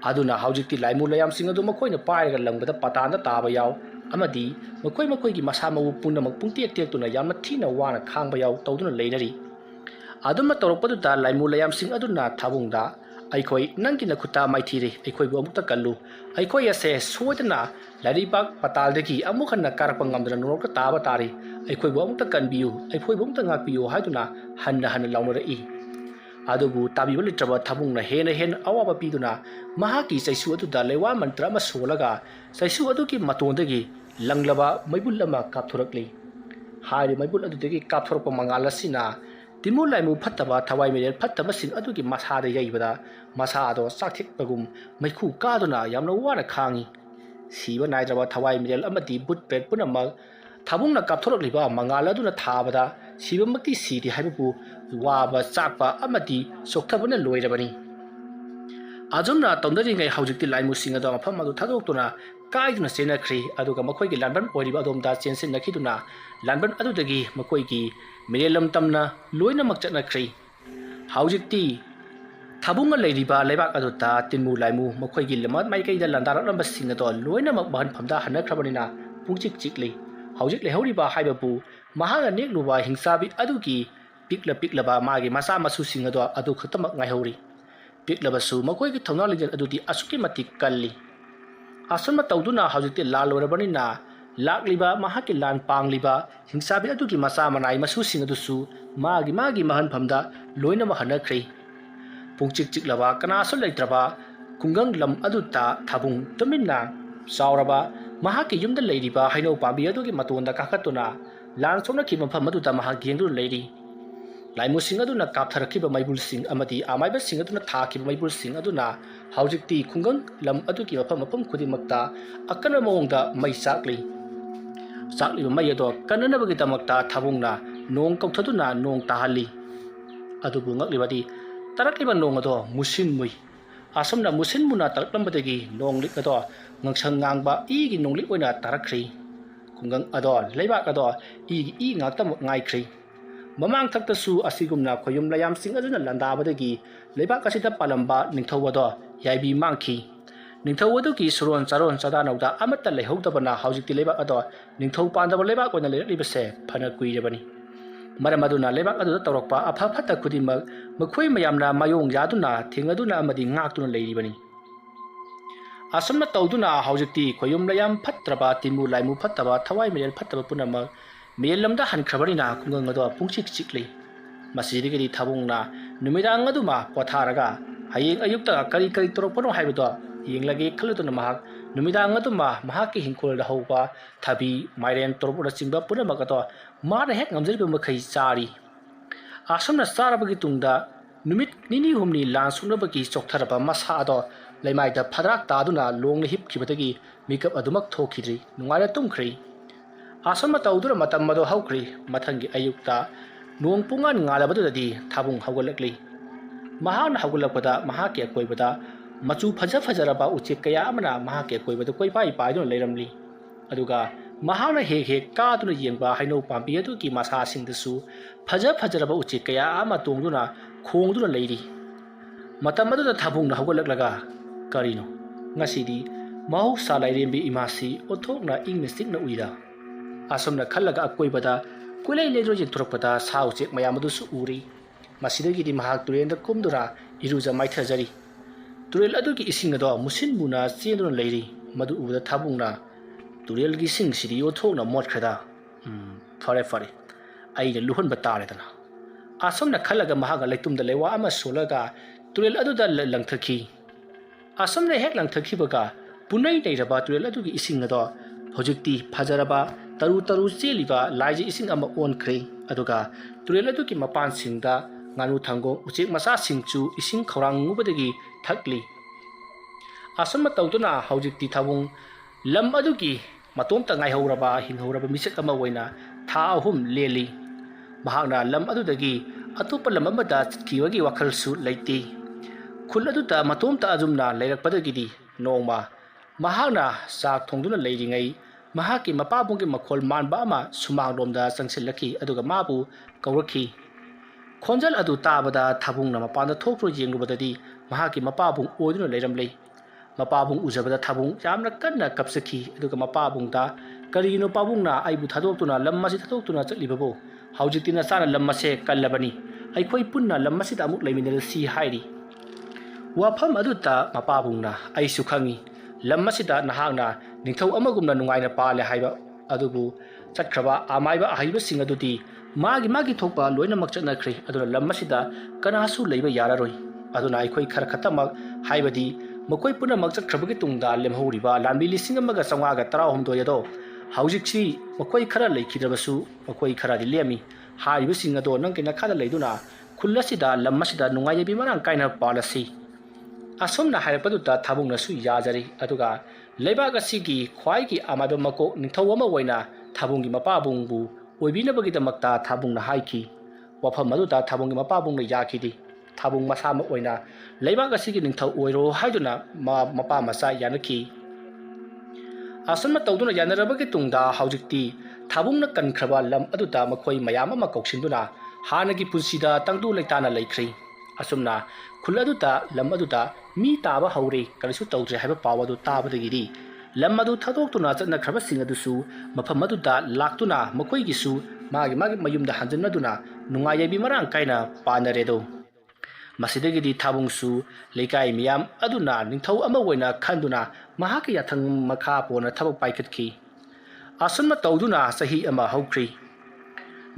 S1: ꯑꯗꯨꯅ ꯍꯧꯖꯤꯛꯇꯤ ꯂꯥꯏꯃꯨ ꯂꯥꯏꯌꯥꯝꯁꯤꯡ ꯑꯗꯨ ꯃꯈꯣꯏꯅ ꯄꯥꯏꯔꯒ ꯂꯪꯕꯗ ꯄꯥꯇꯥꯟꯗ ꯇꯥꯕ ꯌꯥꯎ ꯑꯃꯗꯤ ꯃꯈꯣꯏꯒꯤ ꯃꯁꯥ ꯃꯎ ꯄꯨꯝꯅꯃꯛ ꯄꯨꯡꯇꯦꯛ ꯇꯦꯛꯇꯨꯅ ꯌꯥꯝꯅ ꯊꯤꯅ ꯋꯥꯅ ꯈꯥꯡꯕ ꯌꯥꯎ ꯇꯧꯗꯨꯅ ꯂꯩꯅꯔꯤ ꯑꯗꯨꯝꯅ ꯇꯧꯔꯛꯄꯗꯨꯗ ꯂꯥꯏꯃꯨ ꯂꯥꯏꯌꯥꯝꯁꯤꯡ ꯑꯗꯨꯅ ꯊꯥꯕꯨꯡꯗ ꯑꯩꯈꯣꯏ ꯅꯪꯒꯤ ꯅꯈꯨꯠꯇ ꯃꯥꯏꯊꯤꯔꯦ ꯑꯩꯈꯣꯏꯕꯨ ꯑꯃꯨꯛꯇ ꯀꯜꯂꯨ ꯑꯩꯈꯣꯏ ꯑꯁꯦ ꯁꯣꯏꯗꯅ ꯂꯩꯕꯥꯛ ꯄꯇꯥꯜꯗꯒꯤ ꯑꯃꯨꯛ ꯍꯟꯅ ꯀꯥꯔꯛꯄ ꯉꯝꯗꯅ ꯅꯣꯔꯣꯛꯇ ꯇꯥꯕ ꯇꯥꯔꯤ ꯑꯩꯈꯣꯏꯕꯨ ꯑꯃꯨꯛꯇ ꯀꯟꯕꯤꯌꯨ ꯑꯩꯈꯣꯏꯕꯨ ꯑꯃꯨꯛꯇ ꯉꯥꯛꯄꯤꯌꯨ ꯍꯥꯏꯗꯨꯅ ꯍꯟꯅ ꯂꯥꯎꯅꯔꯛꯏ ꯑꯗꯨꯕꯨ ꯇꯥꯕꯤꯕ ꯂꯩꯇ꯭ꯔꯕ ꯊꯥꯕꯨꯡꯅ ꯍꯦꯟꯅ ꯑꯋꯥꯕ ꯄꯤꯗꯨꯅ ꯃꯍꯥꯛꯀꯤ ꯆꯩꯁꯨ ꯑꯗꯨꯗ ꯂꯩꯋꯥ ꯃꯟꯇ꯭ꯔ ꯑꯃ ꯁꯣꯜꯂꯒ ꯆꯩꯁꯨ ꯑꯗꯨꯒꯤ ꯃꯇꯣꯟꯗꯒꯤ ꯂꯪꯂꯕ ꯃꯩꯕꯨꯜ ꯑꯃ ꯀꯥꯞꯊꯣꯔꯛꯂꯤ ꯍꯥꯏꯔꯤꯕ ꯃꯩꯕꯨꯜ ꯑꯗꯨꯗꯒꯤ ꯀꯥꯞꯊꯣꯔꯛꯄ ꯃꯉꯥꯜ ꯑꯁꯤꯅ ꯇꯤꯟꯃꯨ ꯂꯥꯏꯃꯨ ꯐꯠꯇꯕ ꯊꯋꯥꯏ ꯃꯤꯔꯦꯜ ꯐꯠꯇꯕꯁꯤꯡ ꯑꯗꯨꯒꯤ ꯃꯁꯥꯗ ꯌꯩꯕꯗ ꯃꯁꯥ ꯑꯗꯣ ꯆꯥꯛꯊꯦꯛꯄꯒꯨꯝ ꯃꯩꯈꯨ ꯀꯥꯗꯨꯅ ꯌꯥꯝꯅ ꯋꯥꯅ ꯈꯥꯡꯉꯤ ꯁꯤꯕ ꯅꯥꯏꯗ꯭ꯔꯕ ꯊꯋꯥꯏ ꯃꯤꯔꯦꯜ ꯑꯃꯗꯤ ꯕꯨꯠ ꯄ꯭ꯔꯦꯠ ꯄꯨꯝꯅꯃꯛ ꯊꯥꯕꯨꯡꯅ ꯀꯥꯞꯊꯣꯔꯛꯂꯤꯕ ꯃꯉꯥꯜ ꯑꯗꯨꯅ ꯊꯥꯕꯗ ꯁꯤꯕꯃꯛꯇꯤ ꯁꯤꯗꯦ ꯍꯥꯏꯕꯕꯨ ꯋꯥꯕ ꯆꯥꯛꯄ ꯑꯃꯗꯤ ꯆꯣꯛꯊꯕꯅ ꯂꯣꯏꯔꯕꯅꯤ ꯑꯗꯨꯝꯅ ꯇꯧꯅꯔꯤꯉꯩ ꯍꯧꯖꯤꯛꯇꯤ ꯂꯥꯏꯃꯨꯁꯤꯡ ꯑꯗꯣ ꯃꯐꯝ ꯑꯗꯨ ꯊꯥꯗꯣꯛꯇꯨꯅ kaiduna senakri aduga makhoi gi lanban oiriba adomda chensin nakhiduna lanban adudagi makhoi gi mirelam tamna loina makchatnakri haujikti thabunga leiriba leibak aduta tinmu laimu makhoi gi lemat mai kaida landarak lamba singado loina mak bahan phamda hanakrabanina pungchik chikli haujik lehoriba haibabu mahana nekluba hingsabi adugi piklaba magi masa masu singado adu khatamak ngaihori piklabasu makhoi gi thona lijan adudi asuki matik kalli asama tawduna haujikti lalorabani lakliba mahaki lan pangliba hingsabi adugi masa manai masu singadusu magi mahan phamda loina mahanakri pungchik chiklaba kanaso leitraba kungang lam aduta thabung tuminna sauraba mahaki yumda leiriba haino pambi adugi matonda kakatuna lan somna ki mafam aduta mahaki yengdu leiri laimu sing aduna kaptharakhiba maibul sing amadi amaiba sing aduna thakhiba maibul sing aduna haujikti kungang lam adugi mafam khudimakta akana mawongda mai sakli mai ado kananabagi tamakta thabungna nong kauthaduna nong tahali adubu ngaklibadi tarakliba nong ado musin mui asomna musin muna taraklambadagi nong lik ado ngangsang ngangba igi nong lik oina tarakri kungang ado leibak ado igi ngaktam ngaikri mamang thaktasu asigumna khoyum layam sing aduna landabadagi leibak asita palamba ningthawado yaibi mangki ningthawadu suron charon chadanauda amata lehogdabana haujikti leibak ado ningthaw pandaba leibak oina leiribase phana kuirebani maramaduna leibak adu tawrakpa apha phata khudimak makhoi mayamna mayong yaduna thingaduna amadi ngaktuna leiribani asomna tawduna haujikti khoyum layam phatraba timu laimu phattaba thawai merel phattaba punama melamda hankhrabarina kungang ado pungchik chikli masidigi thabungna numidang aduma potharaga hayeng ayukta kari torokpano haibado yenglagi khaluduna mahak numidang aduma mahaki hingkol da hauba thabi mairen torpura chimba puna makato mara hek ngamjariba makhai chari asomna sarabagi tungda numit nini humni lan sunabagi choktharaba masa ado leimaida phadrak taduna longna hip khibadagi makeup adumak thokidri nungaira tumkhri asomna tawdura matam mado haukri mathangi ayukta nong pungan ngalabadudi thabung haugalakli mahana haugalakpada mahaki akoibada machu fajaraba uche kaya amana mahake koibada koipai paidun leiramli aduga mahana he kaduna yengba haino pampi adu ki masa singdasu fajaraba uche kaya ama tongduna khongduna leiri matam adu da thabungna hogolaklaga karino ngasidi mau salairembi imasi othokna ingna sikna uira asomna khallaga akoibada kulai ledro je thurakpada sa uche mayamadu su uri masidagi di mahak turenda kumdura iruja maithajari turel adugi ising ado musin muna chenduna leiri madu uda thabungna turel gi sing siri othokna motkhada fare aina luhon batare dana asomna khalaga mahaga leitumda lewa ama solaga turel aduda langthaki asomna hek langthaki baga punai neiraba turel adugi ising ado hojikti fajaraba taru cheliba laiji ising ama onkhre aduga turel adugi mapan singda nganu thango uchek masa singchu ising khorang ngubadagi thakli asama tawduna haujikti thabung lam adugi matomta ngaihoraba hinghoraba misek ama waina tha ahum leli mahakna lam adudagi atopa lam amada chitkiwagi wakhalsu leiti khul aduta matomta ajumna leirakpadagidi nongma mahakna sak thongduna leiringai mahaki mapabunggi makhol manba ama sumangdomda changsilaki aduga mabu kawrakhi khonjal adu tabada thabungna mapanda thokro yengrubadadi mahaki mapabung oiduna leiramlei mapabung ujabada thabung yamna kanna kapsaki aduga mapabungda karino pabungna aibu thadoktuna lammasi thadoktuna chatlibabo haujitina sana lammase kallabani aikhoi punna lammasi da amuk leiminel si hairi wafam aduta mapabungna aisu khangi lammasi da nahangna ningthau amagumna nungaina pale haiba adubu chatkraba amaiba ahaiba singadudi magi thokpa loina makchana khri aduna lammasida kanasu leiba yararoi aduna aikhoi khar khatamak haibadi makoi puna makchat khrabagi tungda lemhoriba lambi lising amaga sangaga 13 yado haujikchi makoi khara leikidrabasu makoi khara dilemi haiba singado nangkina khada leiduna khulasida lammasida nungai bi marang kaina palasi asomna haipaduta thabungna su yajari aduga leibak asigi khwaigi amaba mako ningthau ama waina thabungi mapabungbu oibinabagidamagta thabungna haiki wafam aduta thabungi mapabungna yakidi thabung masama oina leibak asigi ningthau oiro haiduna mapa masa yanaki ꯑꯁꯨꯝꯅ ꯇꯧꯗꯨꯅ ꯌꯥꯅꯔꯕꯒꯤ ꯇꯨꯡꯗ ꯍꯧꯖꯤꯛꯇꯤ ꯊꯥꯕꯨꯡꯅ ꯀꯟꯈ꯭ꯔꯕ ꯂꯝ ꯑꯗꯨꯗ ꯃꯈꯣꯏ ꯃꯌꯥꯝ ꯑꯃ ꯀꯧꯁꯤꯟꯗꯨꯅ ꯍꯥꯟꯅꯒꯤ ꯄꯨꯟꯁꯤꯗ ꯇꯪꯗꯨ ꯂꯩꯇꯥꯅ ꯂꯩꯈ꯭ꯔꯦ꯫ ꯑꯁꯨꯝꯅ ꯈꯨꯜ ꯑꯗꯨꯗ ꯂꯝ ꯑꯗꯨꯗ ꯃꯤ ꯇꯥꯕ ꯍꯧꯔꯦ ꯀꯔꯤꯁꯨ ꯇꯧꯗ꯭ꯔꯦ ꯍꯥꯏꯕ ꯄꯥꯎ ꯑꯗꯨ ꯇꯥꯕꯗꯒꯤꯗꯤ ꯂꯝ ꯑꯗꯨ ꯊꯥꯗꯣꯛꯇꯨꯅ ꯆꯠꯅꯈ꯭ꯔꯕꯁꯤꯡ ꯑꯗꯨꯁꯨ ꯃꯐꯝ ꯑꯗꯨꯗ ꯂꯥꯛꯇꯨꯅ ꯃꯈꯣꯏꯒꯤꯁꯨ ꯃꯥꯒꯤ ꯃꯌꯨꯝꯗ ꯍꯟꯖꯤꯟꯅꯗꯨꯅ ꯅꯨꯡꯉꯥꯏ ꯌꯥꯏꯕꯤ ꯃꯔꯥꯡ ꯀꯥꯏꯅ ꯄꯥꯅꯔꯦꯗꯣ꯫ ꯃꯁꯤꯗꯒꯤꯗꯤ ꯊꯥꯕꯨꯡꯁꯨ ꯂꯩꯀꯥꯏ ꯃꯤꯌꯥꯝ ꯑꯗꯨꯅ ꯅꯤꯡꯊꯧ ꯑꯃ ꯑꯣꯏꯅ ꯈꯟꯗꯨꯅ ꯃꯍꯥꯛꯀꯤ ꯌꯥꯊꯪ ꯃꯈꯥ ꯄꯣꯟꯅ ꯊꯕꯛ ꯄꯥꯏꯈꯠꯈꯤ꯫ ꯑꯁꯨꯝꯅ ꯇꯧꯗꯨꯅ ꯆꯍꯤ ꯑꯃ ꯍꯧꯈ꯭ꯔꯤ꯫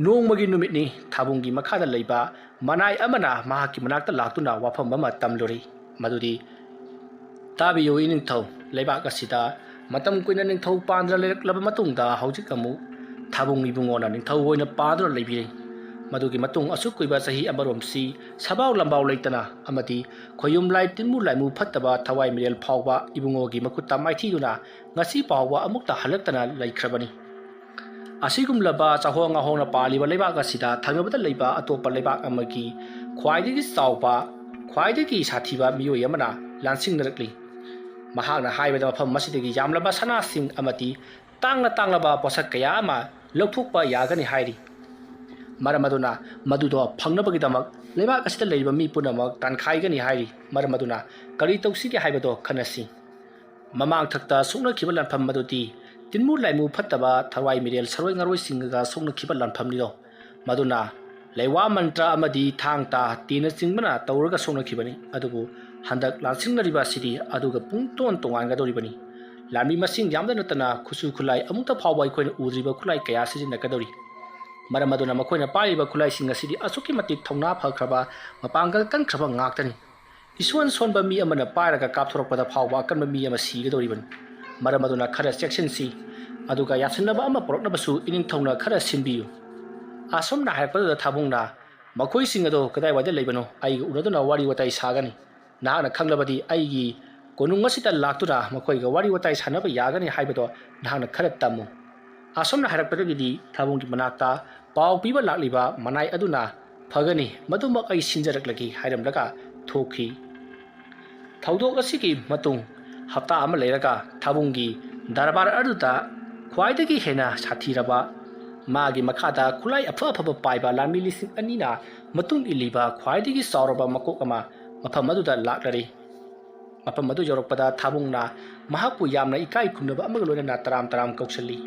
S1: ꯅꯣꯡꯃꯒꯤ ꯅꯨꯃꯤꯠꯅꯤ ꯊꯥꯕꯨꯡꯒꯤ ꯃꯈꯥꯗ ꯂꯩꯕ ꯃꯅꯥꯏ ꯑꯃꯅ ꯃꯍꯥꯛꯀꯤ ꯃꯅꯥꯛꯇ ꯂꯥꯛꯇꯨꯅ ꯋꯥꯐꯝ ꯑꯃ ꯇꯝꯂꯨꯔꯤ ꯃꯗꯨꯗꯤ ꯇꯥꯕꯤꯌꯨ ꯏꯅꯤꯡꯊꯧ, ꯂꯩꯕꯥꯛ ꯑꯁꯤꯗ ꯃꯇꯝ ꯀꯨꯏꯅ ꯅꯤꯡꯊꯧ ꯄꯥꯟꯗꯨꯅ ꯂꯩꯔꯛꯂꯕ ꯃꯇꯨꯡꯗ ꯍꯧꯖꯤꯛ ꯑꯃꯨꯛ ꯊꯥꯕꯨꯡ ꯏꯕꯨꯡꯉꯣꯅ ꯅꯤꯡꯊꯧ ꯑꯣꯏꯅ ꯄꯥꯟꯗꯨꯅ ꯂꯩꯕꯤꯔꯦ꯫ ꯃꯗꯨꯒꯤ ꯃꯇꯨꯡ ꯑꯁꯨꯛ ꯀꯨꯏꯕ ꯆꯍꯤ ꯑꯃꯔꯣꯝꯁꯤ ꯁꯕꯥꯎ ꯂꯝꯕꯥꯎ ꯂꯩꯇꯅ ꯑꯃꯗꯤ ꯈꯣꯌꯨꯝ ꯂꯥꯏ ꯇꯤꯟꯃꯨ ꯂꯥꯏꯃꯨ ꯐꯠꯇꯕ ꯊꯋꯥꯏ ꯃꯤꯔꯦꯜ ꯐꯥꯎꯕ ꯏꯕꯨꯡꯉꯣꯒꯤ ꯃꯈꯨꯠꯇ ꯃꯥꯏꯊꯤꯗꯨꯅ ꯉꯁꯤ ꯐꯥꯎꯕ ꯑꯃꯨꯛꯇ ꯍꯜꯂꯛꯇꯅ ꯂꯩꯈ꯭ꯔꯕꯅꯤ꯫ ꯑꯁꯤꯒꯨꯝꯂꯕ ꯆꯥꯍꯣꯡ ꯉꯥꯍꯣꯡꯅ ꯄꯥꯜꯂꯤꯕ ꯂꯩꯕꯥꯛ ꯑꯁꯤꯗ ꯊꯪꯅꯕꯗ ꯂꯩꯕ ꯑꯇꯣꯞꯄ ꯂꯩꯕꯥꯛ ꯑꯃꯒꯤ ꯈ꯭ꯋꯥꯏꯗꯒꯤ ꯆꯥꯎꯕ ꯈ꯭ꯋꯥꯏꯗꯒꯤ ꯁꯥꯊꯤꯕ ꯃꯤꯑꯣꯏ ꯑꯃꯅ ꯂꯥꯟꯁꯤꯡꯅꯔꯛꯂꯤ꯫ ꯃꯍꯥꯛꯅ ꯍꯥꯏꯕꯗ ꯃꯐꯝ ꯑꯁꯤꯗꯒꯤ ꯌꯥꯝꯂꯕ ꯁꯅꯥꯁꯤꯡ ꯑꯃꯗꯤ ꯇꯥꯡꯂꯕ ꯄꯣꯠꯁꯛ ꯀꯌꯥ ꯑꯃ ꯂꯧꯊꯣꯛꯄ ꯌꯥꯒꯅꯤ ꯍꯥꯏꯔꯤ꯫ ꯃꯔꯝ ꯑꯗꯨꯅ ꯃꯗꯨꯗꯣ ꯐꯪꯅꯕꯒꯤꯗꯃꯛ ꯂꯩꯕꯥꯛ ꯑꯁꯤꯗ ꯂꯩꯔꯤꯕ ꯃꯤ ꯄꯨꯝꯅꯃꯛ ꯇꯥꯟꯈꯥꯏꯒꯅꯤ ꯍꯥꯏꯔꯤ꯫ ꯃꯔꯝ ꯑꯗꯨꯅ ꯀꯔꯤ ꯇꯧꯁꯤꯒꯦ ꯍꯥꯏꯕꯗꯣ ꯈꯟꯅꯁꯤ꯫ ꯃꯃꯥꯡꯊꯛꯇ ꯁꯣꯛꯅꯈꯤꯕ ꯂꯥꯟꯐꯝ ꯑꯗꯨꯗꯤ ꯇꯤꯟꯃꯨ ꯂꯥꯏꯃꯨ ꯐꯠꯇꯕ ꯊꯋꯥꯏ ꯃꯤꯔꯦꯜ ꯁꯔꯣꯏ ꯉꯥꯔꯣꯏꯁꯤꯡꯒ ꯁꯣꯛꯅꯈꯤꯕ ꯂꯥꯟꯐꯝꯅꯤꯗꯣ꯫ ꯃꯗꯨꯅ ꯂꯩꯋꯥ ꯃꯟꯇ꯭ꯔ ꯑꯃꯗꯤ ꯊꯥꯡ ꯇꯥ ꯇꯦꯅꯆꯤꯡꯕꯅ ꯇꯧꯔꯒ ꯁꯣꯛꯅꯈꯤꯕꯅꯤ꯫ ꯑꯗꯨꯕꯨ ꯍꯟꯗꯛ ꯂꯥꯟꯁꯤꯡꯅꯔꯤꯕ ꯑꯁꯤꯗꯤ ꯑꯗꯨꯒ ꯄꯨꯡꯇꯣꯟ ꯇꯣꯉꯥꯟꯒꯗꯧꯔꯤꯕꯅꯤ꯫ ꯂꯥꯟꯃꯤ ꯃꯁꯤꯡ ꯌꯥꯝꯗ ꯅꯠꯇꯅ ꯈꯨꯠꯁꯨ ꯈꯨꯠꯂꯥꯏ ꯑꯃꯨꯛꯇ ꯐꯥꯎꯕ ꯑꯩꯈꯣꯏꯅ ꯎꯗ꯭ꯔꯤꯕ ꯈꯨꯠꯂꯥꯏ ꯀꯌꯥ ꯁꯤꯖꯤꯟꯅꯒꯗꯧꯔꯤ꯫ ꯃꯔꯝ ꯑꯗꯨꯅ ꯃꯈꯣꯏꯅ ꯄꯥꯏꯔꯤꯕ ꯈꯨꯠꯂꯥꯏꯁꯤꯡ ꯑꯁꯤꯗꯤ ꯑꯁꯨꯛꯀꯤ ꯃꯇꯤꯛ ꯊꯧꯅꯥ ꯐꯈ꯭ꯔꯕ ꯃꯄꯥꯡꯒꯜ ꯀꯟꯈ꯭ꯔꯕ ꯉꯥꯛꯇꯅꯤ꯫ ꯏꯁꯣꯟ ꯁꯣꯟꯕ ꯃꯤ ꯑꯃꯅ ꯄꯥꯏꯔꯒ ꯀꯥꯞꯊꯣꯔꯛꯄꯗ ꯐꯥꯎꯕ ꯑꯀꯟꯕ ꯃꯤ ꯑꯃ ꯁꯤꯒꯗꯧꯔꯤꯕꯅꯤ꯫ ꯃꯔꯝ ꯑꯗꯨꯅ ꯈꯔ ꯆꯦꯛꯁꯤꯟꯁꯤ, ꯑꯗꯨꯒ ꯌꯥꯁꯤꯟꯅꯕ ꯑꯃ ꯄꯨꯔꯛꯅꯕꯁꯨ ꯏꯅꯤꯡꯊꯧꯅ ꯈꯔ ꯁꯤꯟꯕꯤꯌꯨ꯫ ꯑꯁꯨꯝꯅ ꯍꯥꯏꯔꯛꯄꯗꯨꯗ ꯊꯥꯕꯨꯡꯅ ꯃꯈꯣꯏꯁꯤꯡ ꯑꯗꯣ ꯀꯗꯥꯏꯋꯥꯏꯗ ꯂꯩꯕꯅꯣ ꯑꯩꯒ ꯎꯅꯗꯨꯅ ꯋꯥꯔꯤ ꯋꯥꯇꯥꯏ ꯁꯥꯒꯅꯤ꯫ ꯅꯍꯥꯛꯅ ꯈꯪꯂꯕꯗꯤ ꯑꯩꯒꯤ ꯀꯣꯅꯨꯡ ꯑꯁꯤꯗ ꯂꯥꯛꯇꯨꯅ ꯃꯈꯣꯏꯒ ꯋꯥꯔꯤ ꯋꯥꯇꯥꯏ ꯁꯥꯟꯅꯕ ꯌꯥꯒꯅꯤ ꯍꯥꯏꯕꯗꯣ ꯅꯍꯥꯛꯅ ꯈꯔ ꯇꯝꯃꯨ꯫ ꯑꯁꯨꯝꯅ ꯍꯥꯏꯔꯛꯄꯗꯒꯤꯗꯤ ꯊꯥꯕꯨꯡꯒꯤ ꯃꯅꯥꯛꯇ ꯄꯥꯎ ꯄꯤꯕ ꯂꯥꯛꯂꯤꯕ ꯃꯅꯥꯏ ꯑꯗꯨꯅ ꯐꯒꯅꯤ, ꯃꯗꯨꯃꯛ ꯑꯩ ꯁꯤꯟꯖꯔꯛꯂꯒꯦ ꯍꯥꯏꯔꯝꯂꯒ ꯊꯣꯛꯈꯤ꯫ ꯊꯧꯗꯣꯛ ꯑꯁꯤꯒꯤ ꯃꯇꯨꯡ ꯍꯞꯇꯥ ꯑꯃ ꯂꯩꯔꯒ ꯊꯥꯕꯨꯡꯒꯤ ꯗꯔꯕꯥꯔ ꯑꯗꯨꯗ ꯈ꯭ꯋꯥꯏꯗꯒꯤ ꯍꯦꯟꯅ ꯁꯥꯊꯤꯔꯕ ꯃꯥꯒꯤ ꯃꯈꯥꯗ ꯈꯨꯠꯂꯥꯏ ꯑꯐ ꯑꯐꯕ ꯄꯥꯏꯕ ꯂꯥꯟꯃꯤ 2,000ꯅ ꯃꯇꯨꯡ ꯏꯜꯂꯤꯕ ꯈ꯭ꯋꯥꯏꯗꯒꯤ ꯆꯥꯎꯔꯕ ꯃꯀꯣꯛ ꯑꯃ ꯃꯐꯝ ꯑꯗꯨꯗ ꯂꯥꯛꯂꯔꯤ꯫ ꯃꯐꯝ ꯑꯗꯨ ꯌꯧꯔꯛꯄꯗ ꯊꯥꯕꯨꯡꯅ ꯃꯍꯥꯛꯄꯨ ꯌꯥꯝꯅ ꯏꯀꯥꯏ ꯈꯨꯝꯅꯕ ꯑꯃꯒ ꯂꯣꯏꯅꯅ ꯇꯔꯥꯝ ꯇꯔꯥꯝ ꯀꯧꯁꯤꯜꯂꯤ꯫